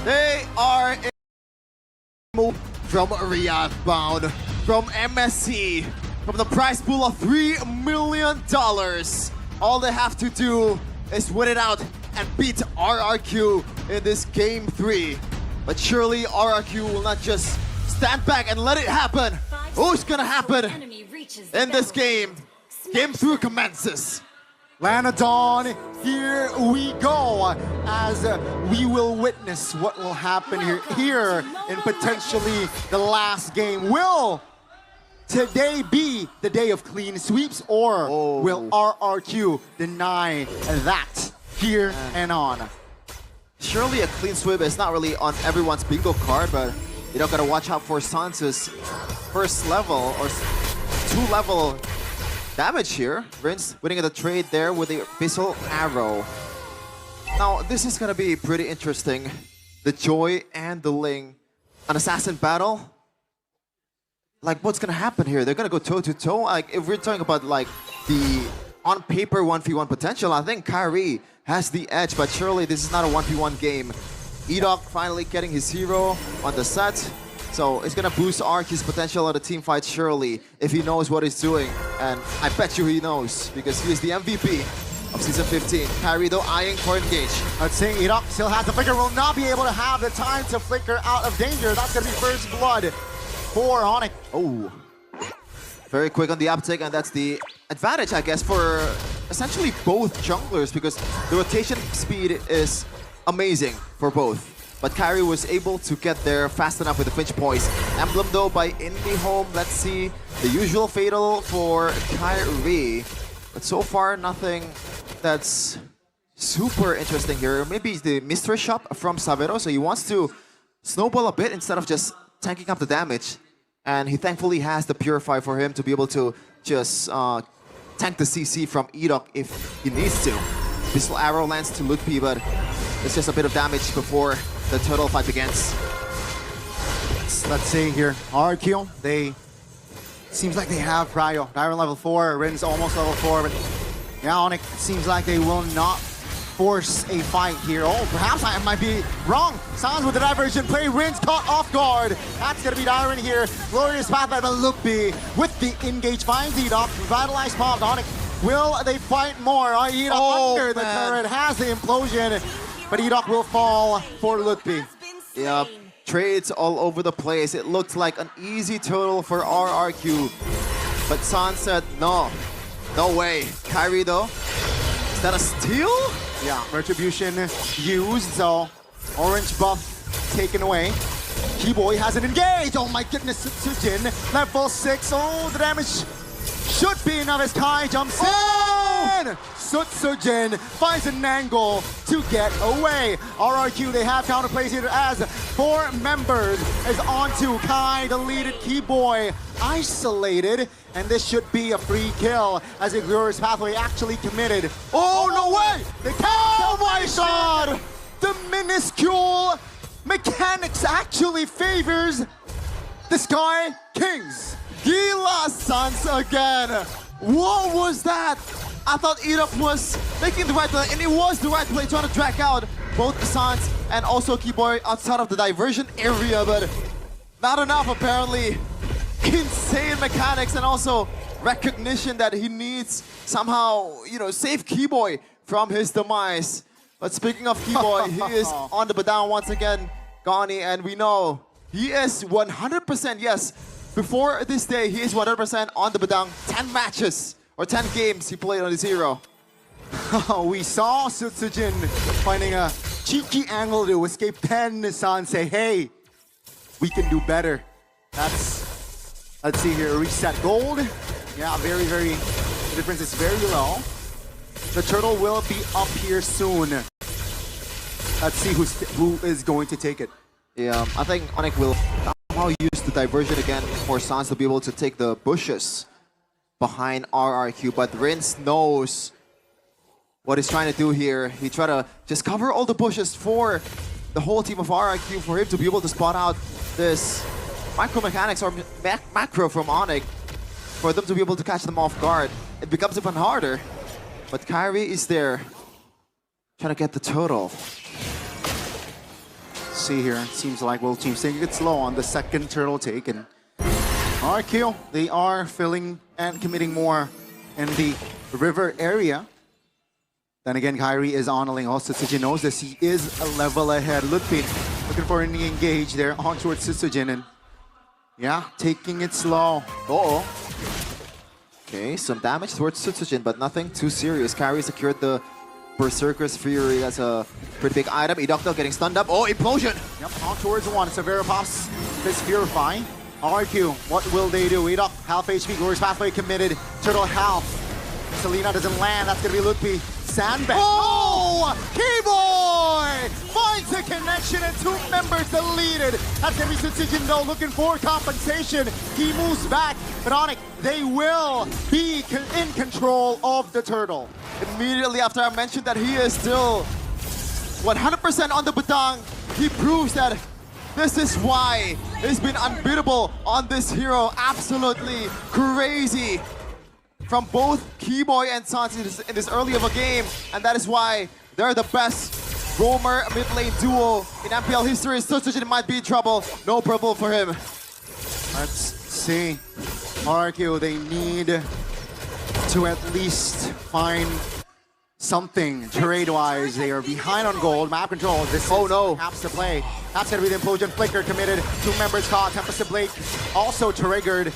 They are in from Riyadh bound, from MSC, from the prize pool of $3 million. All they have to do is win it out and beat RRQ in this game 3. But surely RRQ will not just stand back and let it happen. Who's gonna happen in this game? Game 3 commences. Lanadon, here we go, as we will witness what will happen here in potentially the last game. Will today be the day of clean sweeps, or will RRQ deny that here and on? Surely a clean sweep is not really on everyone's bingo card, but you don't gotta watch out for Sans's first level or 2-level damage here. Rince winning the trade there with the Abyssal Arrow. Now, this is gonna be pretty interesting. The Joy and the Ling. An assassin battle? Like, what's gonna happen here? They're gonna go toe-to-toe? Like, if we're talking about, like, the on-paper 1v1 potential, I think Kyrie has the edge, but surely this is not a 1v1 game. Edok finally getting his hero on the set. So it's gonna boost RQ's potential of the team fight surely if he knows what he's doing. And I bet you he knows because he is the MVP of Season 15. Kyrie though eyeing for engage. Let's say Edok still has the flicker, will not be able to have the time to flicker out of danger. That's gonna be first blood for Onic. Oh, very quick on the uptick, and that's the advantage, I guess, for essentially both junglers because the rotation speed is amazing for both. But Kyrie was able to get there fast enough with the Finch Poise. Emblem though by Indie Home. Let's see the usual fatal for Kyrie. But so far nothing that's super interesting here. Maybe it's the mystery shop from Savero. So he wants to snowball a bit instead of just tanking up the damage. And he thankfully has the Purify for him to be able to just tank the CC from Edok if he needs to. Abyssal Arrow lands to Lupi, but it's just a bit of damage before the turtle fight begins. Let's see here. RQ, they seems like they have Prio. Dyron level 4, Rin's almost level 4, but yeah, Onic seems like they will not force a fight here. Oh, perhaps I might be wrong. Sans with the diversion play. Rin's caught off guard. That's gonna be Dyron here. Glorious path by Lupi with the engage finds Edok. Revitalized pop. Onic, will they fight more? Edok under the turret has the implosion. But Edok will fall for Lupi. Yep, trades all over the place. It looked like an easy total for RRQ. But San said, no way. Kyrie though, is that a steal? Yeah, Retribution used, so orange buff taken away. Keyboy hasn't engaged. Oh my goodness, Sutsujin, level 6. Oh, the damage should be enough as Kai jumps in. again! Sutsujin finds an angle to get away. RRQ, they have counterplays here as 4 members is onto Kai, the leaded Keyboy, isolated. And this should be a free kill as the Glorious Pathway actually committed. Oh, no way! The cowboy shot! The minuscule mechanics actually favors the Sky Kings. Gila Suns again. What was that? I thought Enoch was making the right play, and it was the right play, trying to drag out both the Suns and also Keyboy outside of the diversion area, but not enough apparently. Insane mechanics and also recognition that he needs somehow, you know, save Keyboy from his demise. But speaking of Keyboy, he is on the Badang once again, Gani, and we know he is 100%, yes, before this day, he is 100% on the Badang. 10 matches or 10 games he played on his hero. We saw Sutsujin finding a cheeky angle to escape Pen-san, say, hey, we can do better. Let's see here, reset gold. Yeah, very, the difference is very low. The turtle will be up here soon. Let's see who is going to take it. Yeah, I think Onic will somehow use the diversion again for Sans to be able to take the bushes behind RRQ, but Rince knows what he's trying to do here. He tried to just cover all the bushes for the whole team of RRQ for him to be able to spot out this micro mechanics or macro from Onic for them to be able to catch them off guard. It becomes even harder, but Kyrie is there trying to get the total. See here, it seems like both teams taking it slow on the second turtle take, and RQ, they are filling and committing more in the river area. Then again, Kyrie is on a lane. Also, Sutsujin knows this. He is a level ahead. Lutfi looking for an engage there on towards Sutsujin, and yeah, taking it slow. Uh-oh. Okay, some damage towards Sutsujin, but nothing too serious. Kyrie secured the Berserker's Fury. That's a pretty big item. Edocto getting stunned up. Oh, implosion! Yep, on towards one. Severa pops this Purify. RQ, what will they do? Edoc, half HP, Glorious Pathway committed. Turtle half. Selena doesn't land. That's gonna be Lutfi. Sandbag. Oh! Keyboy finds a connection and 2 members deleted. That's gonna be Sutsujin though, looking for compensation. He moves back, but Onic, they will be in control of the turtle. Immediately after I mentioned that he is still 100% on the Badang, he proves that this is why he's been unbeatable on this hero. Absolutely crazy from both Keyboy and Sans in this early of a game, and that is why they're the best roamer mid lane duo in MPL history. Sutsujin might be in trouble. No problem for him. Let's see. RQ, they need to at least find something trade-wise. They are behind on gold. Map control. This oh no. Apps to play. That's gonna be the implosion. Flicker committed. 2 members caught. Tempest Blake also triggered,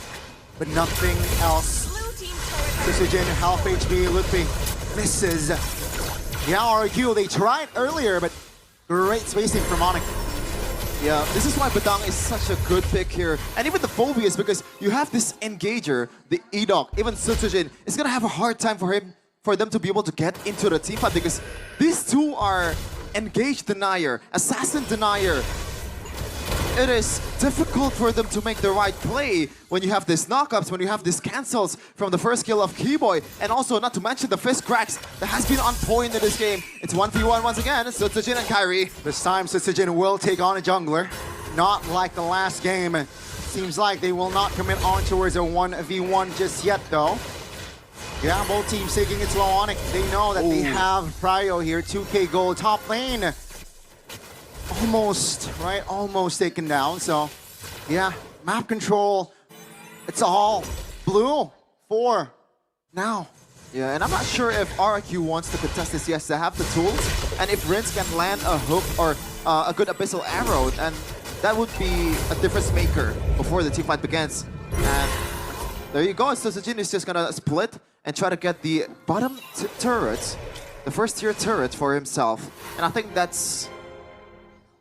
but nothing else. Sutsujin, half HP. Lutfi misses. Yeah, RQ, they tried earlier, but great spacing from Onic. Yeah, this is why Badang is such a good pick here. And even the Phobias, because you have this engager, the Edoc, even Sutsujin, is gonna have a hard time for them to be able to get into the team fight, because these two are engage denier, assassin denier. It is difficult for them to make the right play when you have these knockups, when you have these cancels from the first kill of Keyboy, and also not to mention the fist cracks that has been on point in this game. It's 1v1 once again, Sutsujin and Kyrie. This time Sutsujin will take on a jungler, not like the last game. Seems like they will not commit on towards a 1v1 just yet though. Yeah, both teams taking it slow on it. They know that they have Prio here, 2k gold top lane. Almost, right? Almost taken down. So, yeah, map control. It's all blue for now. Yeah, and I'm not sure if RQ wants to contest this. Yes, they have the tools. And if Rince can land a hook or a good abyssal arrow, then that would be a difference maker before the team fight begins. And there you go. Sutsujin is just gonna split and try to get the bottom turret, the first tier turret for himself. And I think that's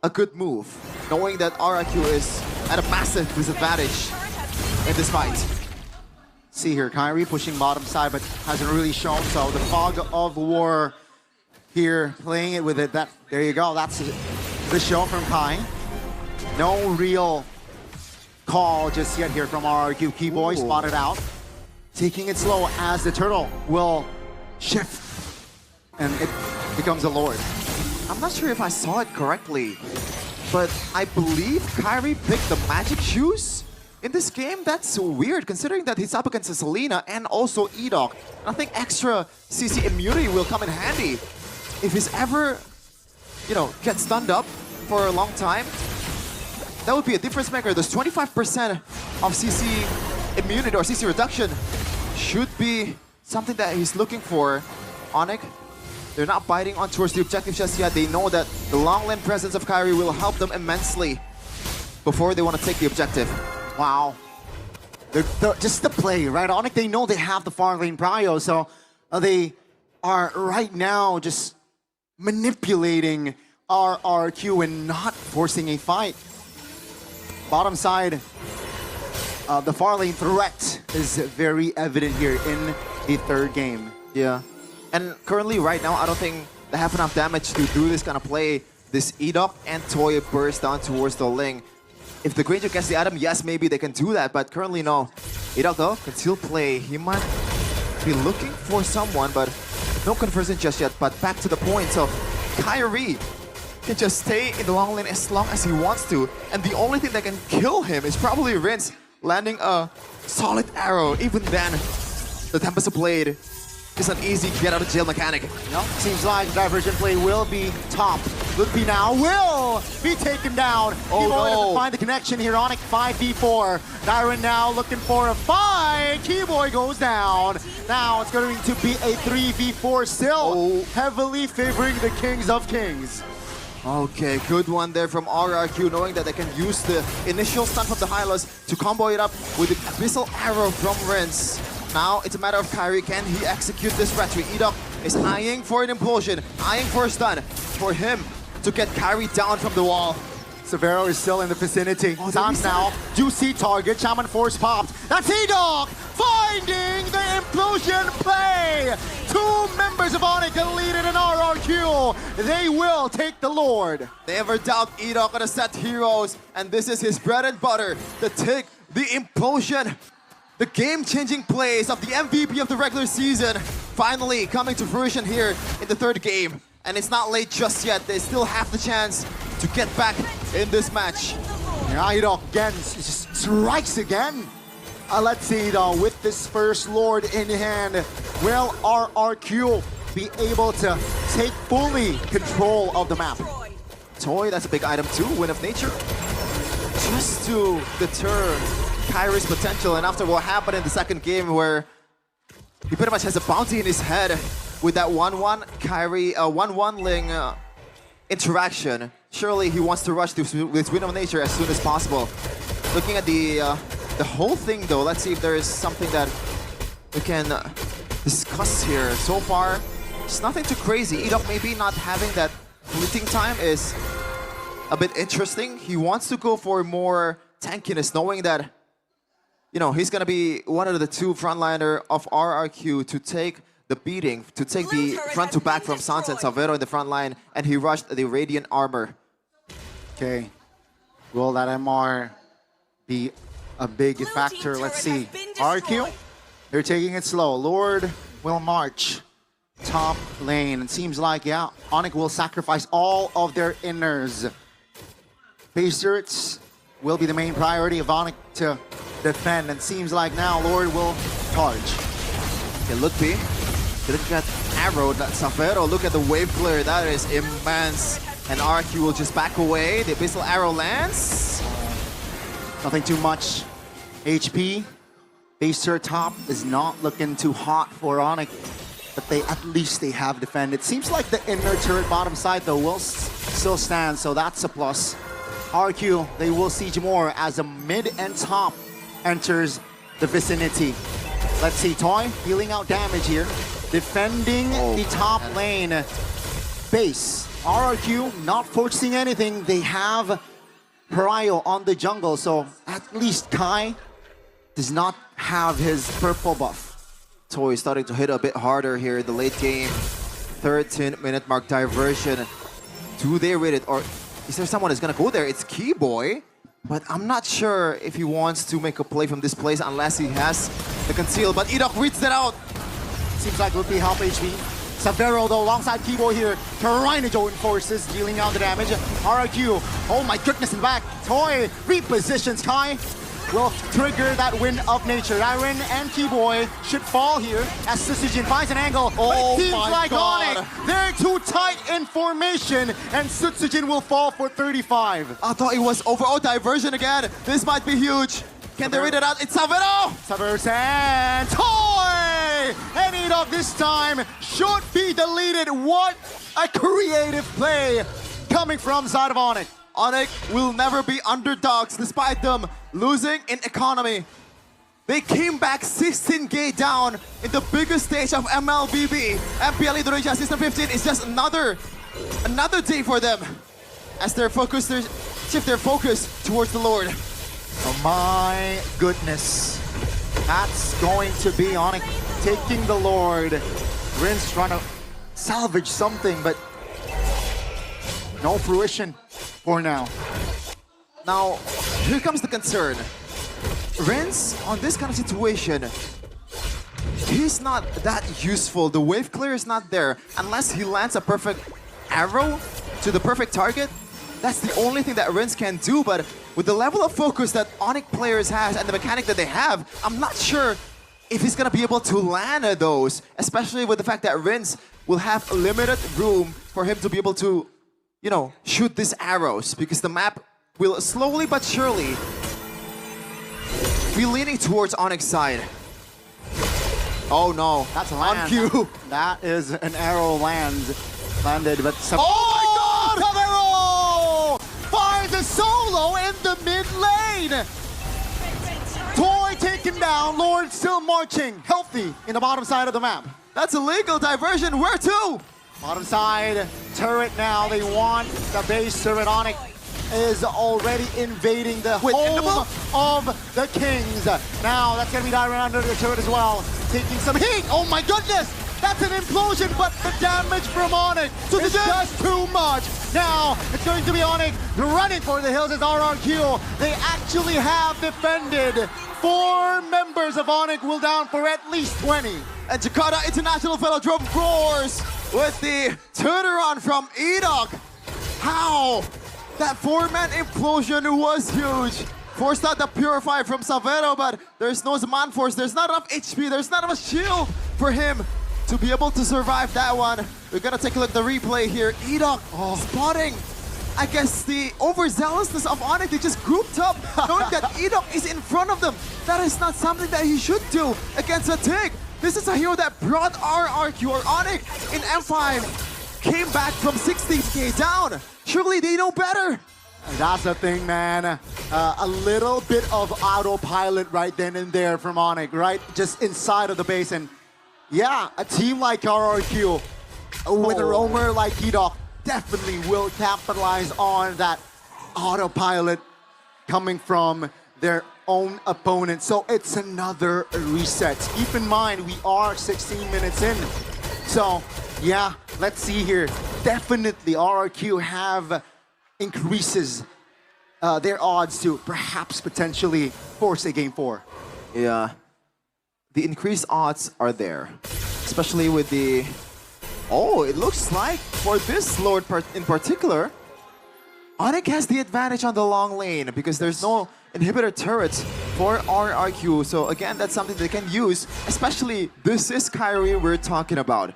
a good move, knowing that RQ is at a massive disadvantage in this fight. See here, Kyrie pushing bottom side, but hasn't really shown. So the fog of war here, playing it with it. There you go. That's the show from Kai. No real call just yet here from RRQ. Keyboy spotted out, taking it slow as the turtle will shift, and it becomes a lord. I'm not sure if I saw it correctly, but I believe Kyrie picked the magic shoes in this game. That's so weird considering that he's up against Selena and also Edok. I think extra CC immunity will come in handy if he's ever, gets stunned up for a long time. That would be a difference maker. There's 25% of CC immunity or CC reduction should be something that he's looking for. Onic, they're not biting on towards the objective just yet. They know that the long lane presence of Kyrie will help them immensely before they want to take the objective. Wow. Just the play, right? Onic, they know they have the far lane prio, so they are right now just manipulating RRQ and not forcing a fight. Bottom side, the far lane threat is very evident here in the third game. Yeah. And currently, right now, I don't think they have enough damage to do this kind of play. This Edok and Toy burst down towards the lane. If the Granger gets the item, yes, maybe they can do that, but currently, no. Edok, though, can still play. He might be looking for someone, but no conversion just yet. But back to the point, so Kyrie can just stay in the long lane as long as he wants to, and the only thing that can kill him is probably Rinse landing a solid arrow. Even then, the Tempest Blade is an easy get out of jail mechanic. No, seems like divergent play will be topped. Ludpi now will be taken down. Oh, Keyboy no. doesn't find the connection here. Onic 5v4. Dyron now looking for a fight. Keyboy goes down. Now it's going to be a 3v4 still, heavily favoring the Kings of Kings. Okay, good one there from RRQ, knowing that they can use the initial stun from the Hylos to combo it up with the Abyssal Arrow from Rinse. Now it's a matter of Kyrie, can he execute this strategy? Edok is eyeing for an implosion, eyeing for a stun, for him to get Kyrie down from the wall. Severo is still in the vicinity. Oh, Sans now, juicy target, Shaman Force popped. That's Edok finding the implosion play. Two members of Onic deleted an RRQ. They will take the Lord. Never doubt Edok gonna set heroes, and this is his bread and butter. The tick, the implosion, the game-changing plays of the MVP of the regular season finally coming to fruition here in the third game. And it's not late just yet. They still have the chance to get back in this match. Yeah, Edok again just strikes again. Let's see though, with this first Lord in hand, will RRQ be able to take fully control of the map? Toy, that's a big item too, Wind of Nature. Just to deter Kyrie's potential, and after what happened in the second game where he pretty much has a bounty in his head with that 1-1 Kyrie, 1-1 Ling interaction, surely he wants to rush this with Wind of Nature as soon as possible. Looking at the whole thing though, let's see if there is something that we can discuss here. So far, it's nothing too crazy. Edok maybe not having that fleeting time is a bit interesting. He wants to go for more tankiness, knowing that he's gonna be one of the two frontliner of RRQ to take the beating, to take the front to back from Sans and Salvero in the front line, and he rushed the Radiant Armor. Okay, will that MR be a big factor? Let's see. RRQ, they're taking it slow. Lord will march top lane. It seems like, yeah, Onic will sacrifice all of their inners. Base turrets will be the main priority of Onic to defend, and seems like now Lord will charge. Okay, Ludpi didn't get arrowed. Salvero, look at the wave clear. That is immense. And RQ will just back away. The Abyssal Arrow lands. Nothing too much HP. Base turret top is not looking too hot for Onic, but at least they have defended. Seems like the inner turret bottom side though will still stand, so that's a plus. RQ, they will siege more as a mid and top enters the vicinity. Let's see, Toy dealing out damage here, defending the top lane base. RRQ not forcing anything. They have Pariah on the jungle, so at least Kai does not have his purple buff. Toy starting to hit a bit harder here in the late game. 13-minute mark diversion. Do they read it? Or is there someone who's gonna go there? It's Keyboy. But I'm not sure if he wants to make a play from this place unless he has the conceal. But Enoch reads that out. Seems like would be half HP. Savero though alongside Keyboy here. trying to join forces, dealing out the damage. RRQ, oh my goodness, in back. Toy repositions Kai. Will trigger that wind of nature. Iron and Keyboy should fall here as Susujin finds an angle. Oh but it seems my like God. Onic, they're too tight in formation, and Susujin will fall for 35. I thought it was overall diversion again. This might be huge. Can they read it out? It's Savero! Savers and Toy! And Enoch this time should be deleted. What a creative play coming from side of Onic. Onic will never be underdogs despite them losing in economy. They came back 16k down in the biggest stage of MLBB. MPL Indonesia Season 15 is just another day for them as they shift their focus towards the Lord. Oh my goodness. That's going to be Onic taking the Lord. Rin's trying to salvage something, but no fruition for now. Now, here comes the concern. Renz, on this kind of situation, he's not that useful. The wave clear is not there. Unless he lands a perfect arrow to the perfect target, that's the only thing that Renz can do. But with the level of focus that Onic players has and the mechanic that they have, I'm not sure if he's gonna be able to land those, especially with the fact that Renz will have limited room for him to be able to, you know, shoot these arrows, because the map will slowly but surely be leaning towards Onic's side. Oh no, That's a on land. cue. That is an arrow landed, but Oh my God! Savero finds a solo in the mid lane. Toy taken down, Lord still marching, healthy in the bottom side of the map. That's a legal diversion. Where to? Bottom side, turret now, they want the base turret. Onic is already invading the Wait, home of the Kings. Now, that's gonna be diving under the turret as well. Taking some heat, oh my goodness! That's an implosion, but the damage from Onic is just too much. Now, it's going to be Onic running for the hills as RRQ. They actually have defended. 4 members of Onic will down for at least 20. And Jakarta International Velodrome roars with the turnaround from Enoch. How? That 4-man implosion was huge. Forced out the Purify from Savero, but there's no Zaman Force. There's not enough HP. There's not enough shield for him to be able to survive that one. We're gonna take a look at the replay here. Enoch spotting, I guess, the overzealousness of Onic. They just grouped up, knowing that Enoch is in front of them. That is not something that he should do against a Tig. This is a hero that brought RRQ or Onic in M5, came back from 16k down. Surely they know better. That's the thing, man. A little bit of autopilot right then and there from Onic, right? Just inside of the base. And yeah, a team like RRQ with a roamer like Enoch definitely will capitalize on that autopilot coming from their own opponent. So it's another reset. Keep in mind, we are 16 minutes in. So yeah, let's see here. Definitely RRQ have increases their odds to perhaps potentially force a game 4. Yeah, the increased odds are there, especially with the... Oh, it looks like for this Lord in particular, Onic has the advantage on the long lane because there's no inhibitor turrets for RRQ. So again, that's something they can use, especially this is Kyrie we're talking about.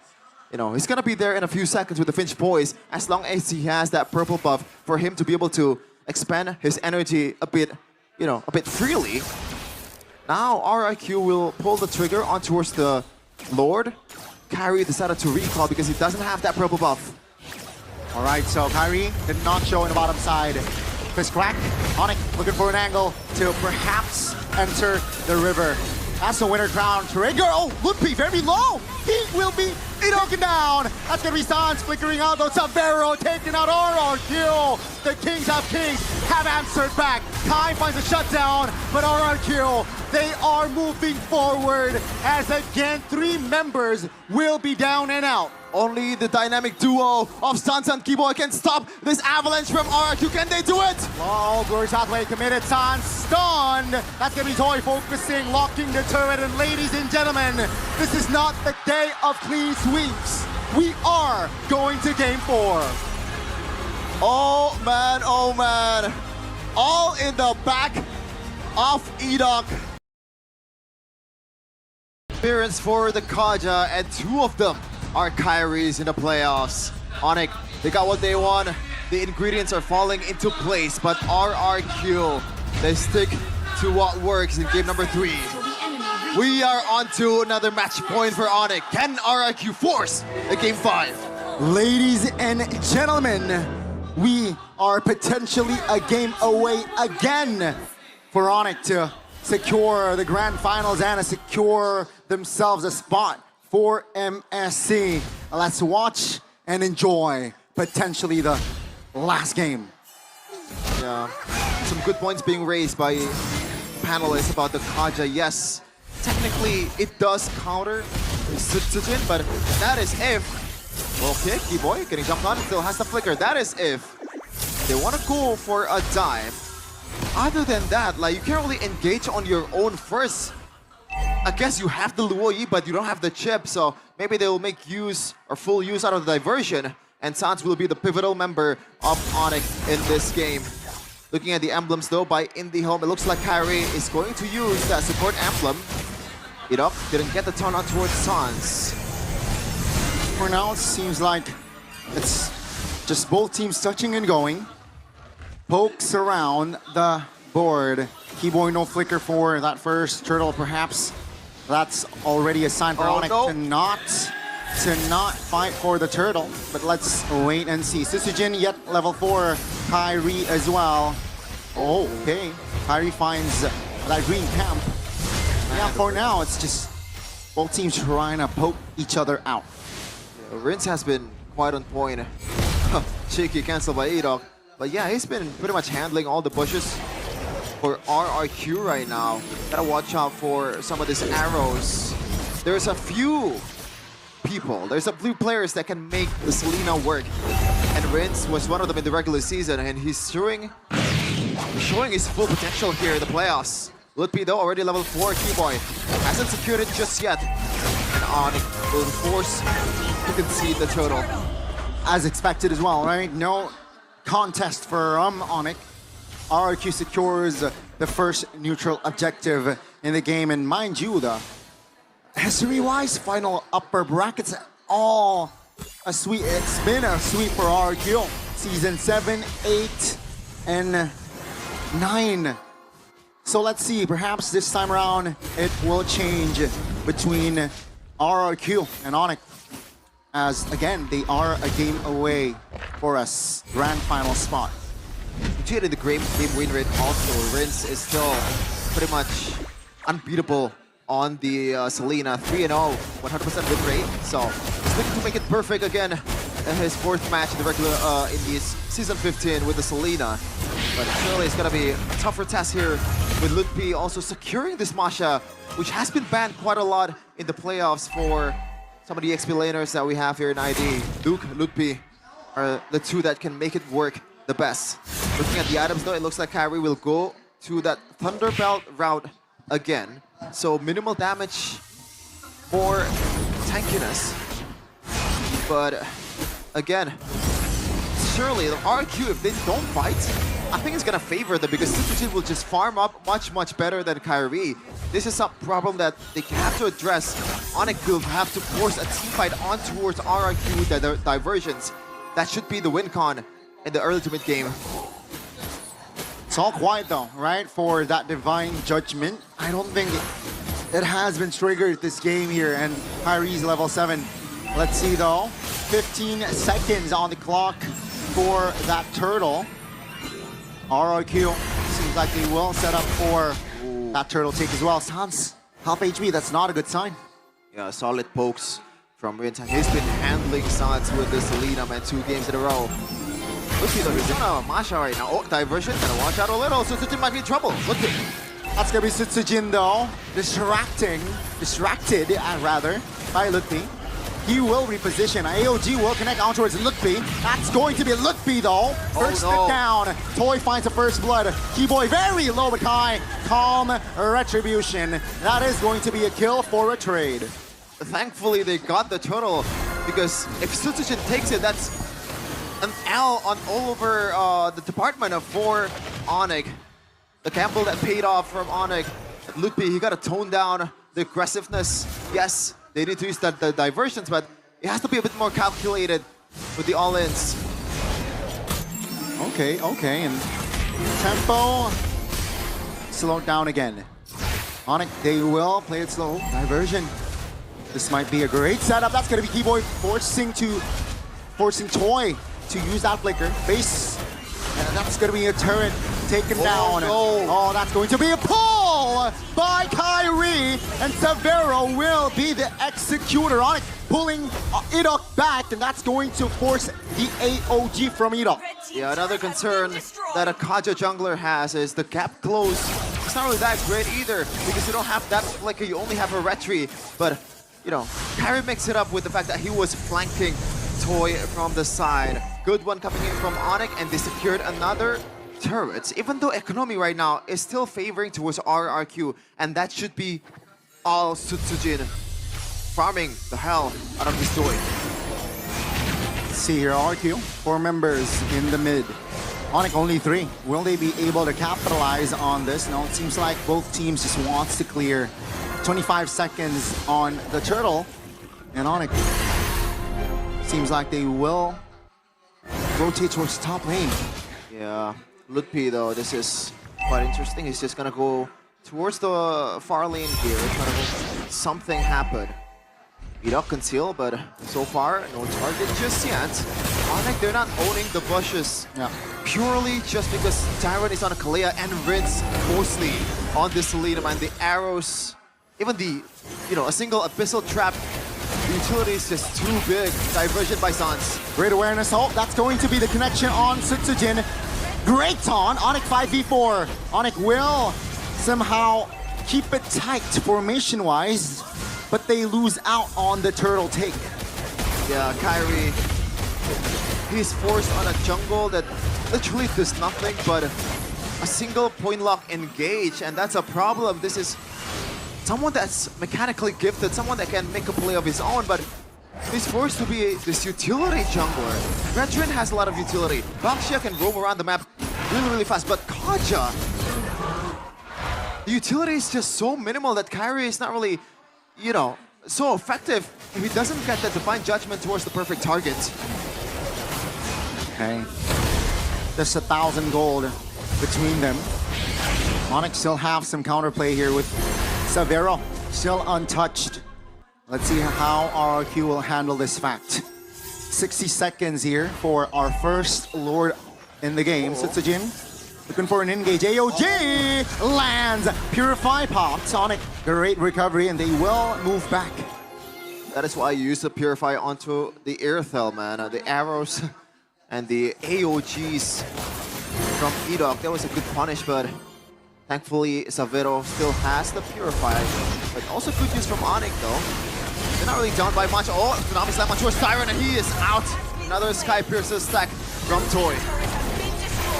You know, he's gonna be there in a few seconds with the Finch Boys as long as he has that purple buff for him to be able to expand his energy a bit, you know, a bit freely. Now RRQ will pull the trigger on towards the Lord. Kyrie decided to recall because he doesn't have that purple buff. All right, so Kyrie did not show in the bottom side. Fist crack, Onic looking for an angle to perhaps enter the river. That's the winner crown trigger. Oh, would be very low. He will be Enoch down. That's gonna be Sans flickering out though. Savero taking out RRQ. The Kings have answered back. Kai finds a shutdown, but RRQ, they are moving forward as again 3 members will be down and out. Only the dynamic duo of Sans and Kiboy can stop this avalanche from RRQ. Can they do it? Oh, Glory Southway committed. Sans stunned. That's gonna be Toy focusing, locking the turret. And ladies and gentlemen, this is not the day of clean sweeps. We are going to game 4. Oh man, oh man. All in the back of Enoch. Appearance for the Kaja, and 2 of them are Kyrie's in the playoffs. Onic, they got what they want. The ingredients are falling into place, but RRQ, they stick to what works in game number 3. We are on to another match point for Onic. Can RRQ force a game 5? Ladies and gentlemen, we are potentially a game away again for Onic to secure the grand finals and secure themselves a spot for MSC. Let's watch and enjoy potentially the last game. Yeah, some good points being raised by panelists about the Kaja. Yes, technically it does counter Tsujin, but that is if... Okay, Kiboy getting jumped on, still has the flicker. That is if they want to go for a dive. Other than that, like, you can't really engage on your own first. I guess you have the Luoyi, but you don't have the chip, so maybe they will make use or full use out of the diversion, and Sans will be the pivotal member of Onic in this game. Looking at the emblems though by IndieHome, it looks like Kyrie is going to use that support emblem. Enoch didn't get the turn on towards Sans. For now, it seems like it's just both teams touching and going. Pokes around the board. Keyboy no flicker for that first turtle, perhaps. That's already a sign for Onic to not fight for the turtle. But let's wait and see. Sisujin yet level 4. Kyrie as well. Oh, okay. Kyrie finds that green camp. Yeah, for now, it's just both teams trying to poke each other out. Yeah, Rince has been quite on point. Cheeky cancel by Enoch. But yeah, he's been pretty much handling all the bushes for RRQ right now. Gotta watch out for some of these arrows. There's a few people, there's a few players that can make the Selena work. And Rince was one of them in the regular season, and he's showing his full potential here in the playoffs. Lutpi though, already level 4, Keyboy. Hasn't secured it just yet. And Onic will force to concede the total. As expected as well, right? No contest for Onic. RRQ secures the first neutral objective in the game. And mind you, the history-wise final upper brackets all a sweep. It's been a sweep for RRQ. Season 7, 8, and 9. So let's see, perhaps this time around it will change between RRQ and Onic. As again, they are a game away for us grand final spot. In the game win rate also, Rince is still pretty much unbeatable on the Selena. 3-0, 100% win rate. So he's looking to make it perfect again in his 4th match in the regular in this season 15 with the Selena. But surely it's gonna be a tougher test here with Lutpi also securing this Masha, which has been banned quite a lot in the playoffs for some of the XP laners that we have here in ID. Luke, Lutpi are the 2 that can make it work the best. Looking at the items though, it looks like Kyrie will go to that Thunderbelt route again. So minimal damage for tankiness. But again, surely the RQ, if they don't fight, I think it's gonna favor them because Tsujin will just farm up much better than Kyrie. This is a problem that they have to address. Onic will have to force a team fight on towards RRQ with the diversions. That should be the win con in the early to mid game. It's all quiet though, right? For that divine judgment. I don't think it has been triggered this game here, and Kyrie's level 7. Let's see though. 15 seconds on the clock for that turtle. RRQ seems like they will set up for that turtle take as well. Sans, half HP, that's not a good sign. Yeah, solid pokes from Rintan. He's been handling Sans with this lead, man, 2 games in a row. Look, he's on a Masha right now. Oh, diversion, gotta watch out a little. Sutsujin might be in trouble. Look at That's gonna be Sutsujin though. Distracted, rather, by Lukby. He will reposition. AOG will connect on towards Lukby. That's going to be Lukby though. First no. down. Toy finds the first blood. Keyboy very low but high. Calm retribution. That is going to be a kill for a trade. Thankfully, they got the turtle, because if Sutsujin takes it, that's an L on all over the department for Onic. The gamble that paid off from Onic. Lukby, he got to tone down the aggressiveness. Yes, they need to use the diversions, but it has to be a bit more calculated with the all-ins. Okay, and tempo slowed down again. Onic, they will play it slow. Diversion. This might be a great setup. That's gonna be Keyboy forcing Toy to use that flicker. Base, and that's gonna be a turret taken down. No. Oh, that's going to be a pull by Kyrie, and Severo will be the executor. Onic pulling Idok back, and that's going to force the AOG from Idok. Yeah, another concern that a Kaja jungler has is the gap close. It's not really that great either, because you don't have that flicker, you only have a retry. But, you know, Kyrie makes it up with the fact that he was flanking Toy from the side. Good one coming in from Onic, and they secured another turret. Even though economy right now is still favoring towards RRQ, and that should be all Sutsujin farming the hell out of this Toy. Let's see here, RQ, 4 members in the mid. Onic only 3. Will they be able to capitalize on this? No, it seems like both teams just wants to clear 25 seconds on the turtle, and Onic seems like they will rotate towards top lane. Yeah, Lutpi though, this is quite interesting. He's just gonna go towards the far lane here, trying to make something happen. Beat up conceal, but so far no target just yet. Onic, they're not owning the bushes. Yeah. Purely just because Tyrant is on a Kalea and Rinse mostly on this lead, man. The arrows, even the, a single Abyssal Trap, the utility is just too big. Diversion by Sans. Great awareness. Oh, that's going to be the connection on Sutsujin. Great taunt. Onic 5v4. Onic will somehow keep it tight formation-wise, but they lose out on the turtle take. Yeah, Kyrie, he's forced on a jungle that literally does nothing but a single point lock engage, and that's a problem. This is someone that's mechanically gifted, someone that can make a play of his own, but he's forced to be this utility jungler. Veteran has a lot of utility. Baxia can roam around the map really, really fast, but Kaja, the utility is just so minimal that Kyrie is not really, so effective if he doesn't get that divine judgment towards the perfect target. Okay. There's 1,000 gold between them. Onic still have some counterplay here with Severo still untouched. Let's see how RRQ will handle this fact. 60 seconds here for our first Lord in the game. Sutsujin looking for an engage. AOG lands. Purify pops. Onic, great recovery, and they will move back. That is why you use the Purify onto the Airthel, man. The arrows and the AOGs from Edok. That was a good punish, but thankfully Savero still has the Purify. But also good use from Onic, though. They're not really down by much. Oh, Tsunami Slam on towards Tyrant, and he is out. Another Sky Piercer stack from Toy.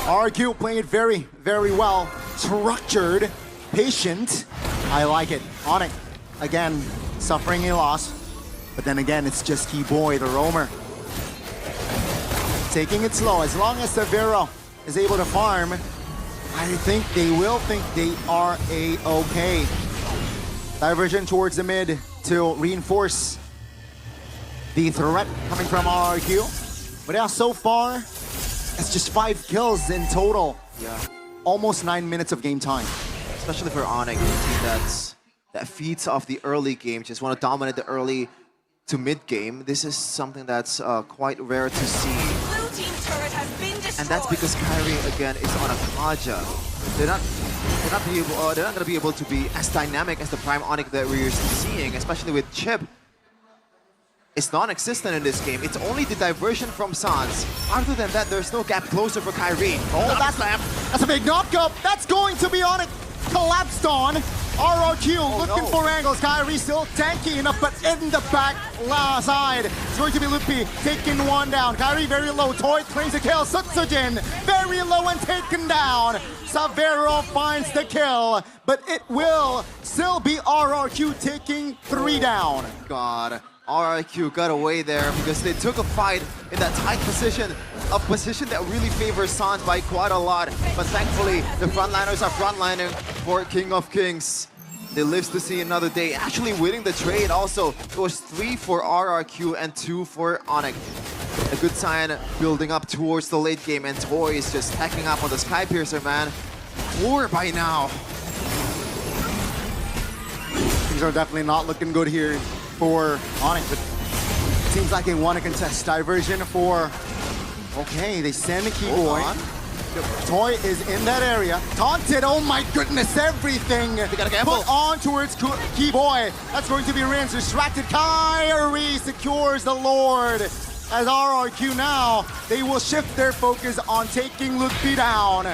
RQ playing it very, very well. Structured, patient. I like it. Onic, again, suffering a loss. But then again, it's just Keyboy, the roamer. Taking it slow. As long as Severo is able to farm, I think they will think they are A-okay. Diversion towards the mid to reinforce the threat coming from RRQ. But yeah, so far, it's just 5 kills in total. Yeah. Almost 9 minutes of game time. Especially for Onic, a team that feeds off the early game, just want to dominate the early to mid game. This is something that's quite rare to see. Blue team turret has been destroyed. And that's because Kyrie again is on a Kaja. They're not going to be able to be as dynamic as the Prime Onic that we're seeing, especially with Chip. is non-existent in this game. It's only the diversion from Sans. Other than that, there's no gap closer for Kyrie. Oh, that's a big knockup. That's going to be Onic. Collapsed on. RRQ looking for angles. Kyrie still tanky enough, but in the back side. It's going to be Lupi taking one down. Kyrie very low. Toy claims the kill. Sutsujin very low and taken down. Savero finds the kill, but it will still be RRQ taking 3 down. God. RRQ got away there because they took a fight in that tight position, a position that really favors Sans by quite a lot. But thankfully, the frontliners are frontlining for King of Kings. They live to see another day, actually winning the trade also. It was 3 for RRQ and 2 for Onic. A good sign building up towards the late game, and Toy is just hacking up on the Skypiercer, man. 4 by now. Things are definitely not looking good here for Onic, but it seems like they want to contest diversion for... Okay, they send the Keyboy. Toy is in that area. Taunted, oh my goodness, everything They gotta gamble. put on towards Keyboy. That's going to be Rin's distracted. Kyrie secures the Lord. As RRQ now, they will shift their focus on taking Ludwig down.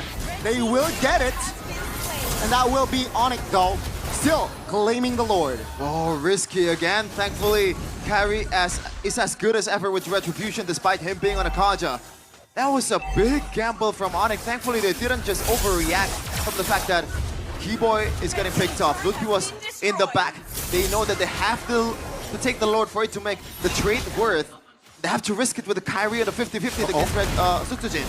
They will get it, and that will be Onic though. Still claiming the Lord. Oh, risky again. Thankfully, Kyrie is as good as ever with Retribution despite him being on a Kaja. That was a big gamble from Onic. Thankfully, they didn't just overreact from the fact that Keyboy is getting picked off. Ludwig was in the back. They know that they have to take the Lord for it to make the trade worth. They have to risk it with the Kyrie and the 50-50 against Sutsujin.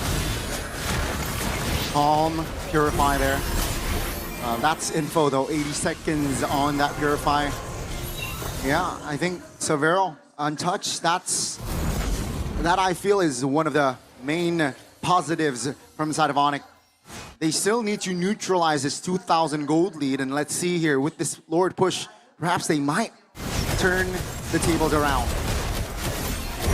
Calm, Purify there. That's info though, 80 seconds on that Purify. Yeah, I think Savero untouched. That I feel is one of the main positives from the side of Onic. They still need to neutralize this 2,000 gold lead, and let's see here with this Lord push, perhaps they might turn the tables around.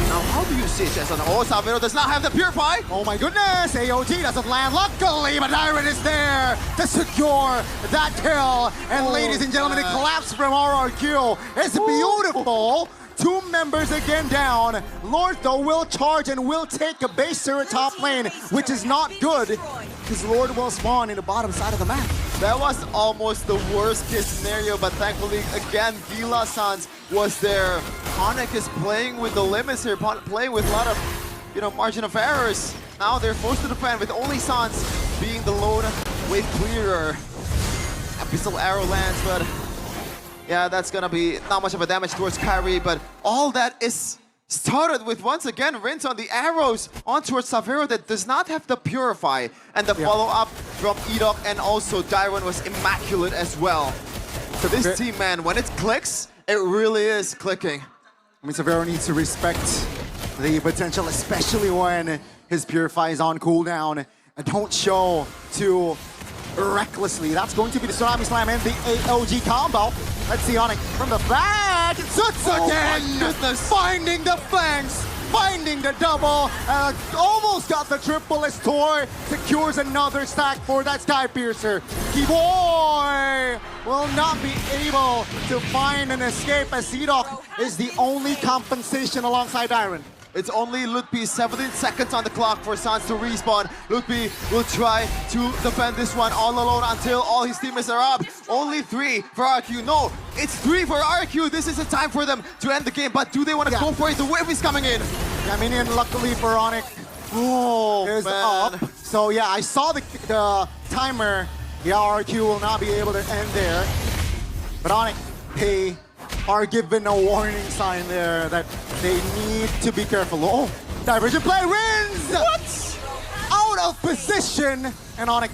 Now, how do you see it, Jason? Oh, Savero does not have the Purify. Oh my goodness, AOT doesn't land. Luckily, but Iron is there to secure that kill. And ladies and gentlemen, the collapse from RRQ is beautiful. 2 members again down. Lord, though, will charge and will take a base turret top lane, which is not good, because Lord will spawn in the bottom side of the map. That was almost the worst case scenario, but thankfully, again, Vila Sans was there. Onic is playing with the limits here, playing with a lot of, margin of errors. Now they're forced to defend with only Sans being the lone wave clearer. Abyssal arrow lands, but yeah, that's gonna be not much of a damage towards Kyrie, but all that is started with, once again, Rinse on the arrows on towards Savero that does not have the Purify. And the follow-up from Edok and also Dairon was immaculate as well. So this team, man, when it clicks, it really is clicking. I mean, Savero needs to respect the potential, especially when his Purify is on cooldown. And don't show too recklessly. That's going to be the Tsunami Slam and the AOG combo. Let's see Onic from the back. Suts again! Finding the flanks, finding the double. Almost got the triple as Toy secures another stack for that Skypiercer. Keyboy will not be able to find an escape as Edok is the only compensation alongside Iron. It's only Ludwig, 17 seconds on the clock for Sans to respawn. Ludwig will try to defend this one all alone until all his teammates are up. Only 3 for RQ. No, it's 3 for RQ. This is a time for them to end the game, but do they want to go for it? The wave is coming in. Yeah, minion, luckily for Onic, is up. So yeah, I saw the timer. Yeah, RQ will not be able to end there. But Onic, they are given a warning sign there that they need to be careful. Oh, diversion play wins! What? Out of position, and Onic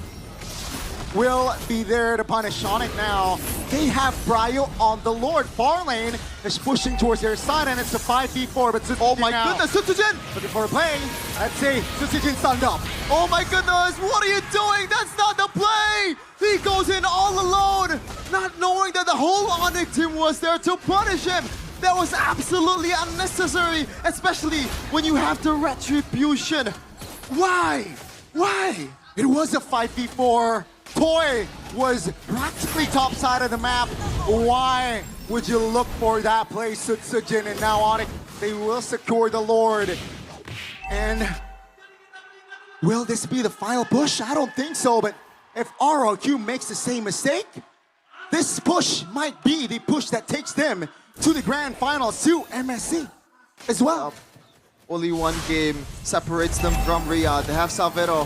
will be there to punish Onic now. They have Bryo on the Lord. Far lane is pushing towards their side, and it's a 5v4, but Sutsujin oh my goodness, Sutsujin! looking for a play. Let's see, Sutsujin stunned up. Oh my goodness, what are you doing? That's not the play! He goes in all alone, not knowing that the whole Onic team was there to punish him. That was absolutely unnecessary, especially when you have the retribution. Why? Why? It was a 5v4. Toy was practically top side of the map. Why would you look for that play, Sutsujin? And now Onic They will secure the Lord. And will this be the final push? I don't think so, but if RRQ makes the same mistake, this push might be the push that takes them to the grand finals to MSC as well. Only one game separates them from Riyadh. They have Salvero,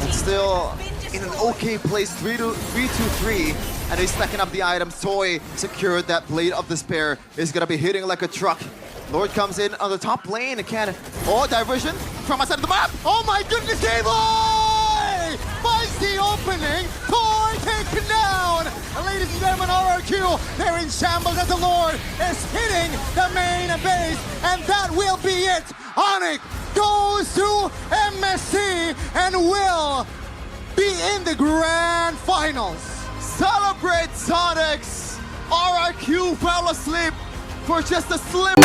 and still in an okay place, 3-2-3, and he's stacking up the items. Toy secured that Blade of Despair. Is gonna be hitting like a truck. Lord comes in on the top lane. Diversion from outside of the map. Oh my goodness, Aloy! Finds the opening. Toy taken down. And ladies and gentlemen, RRQ, they're in shambles as the Lord is hitting the main base. And that will be it. Onic goes to MSC and will be in the grand finals. Celebrate Sonics! RRQ fell asleep for just a slip.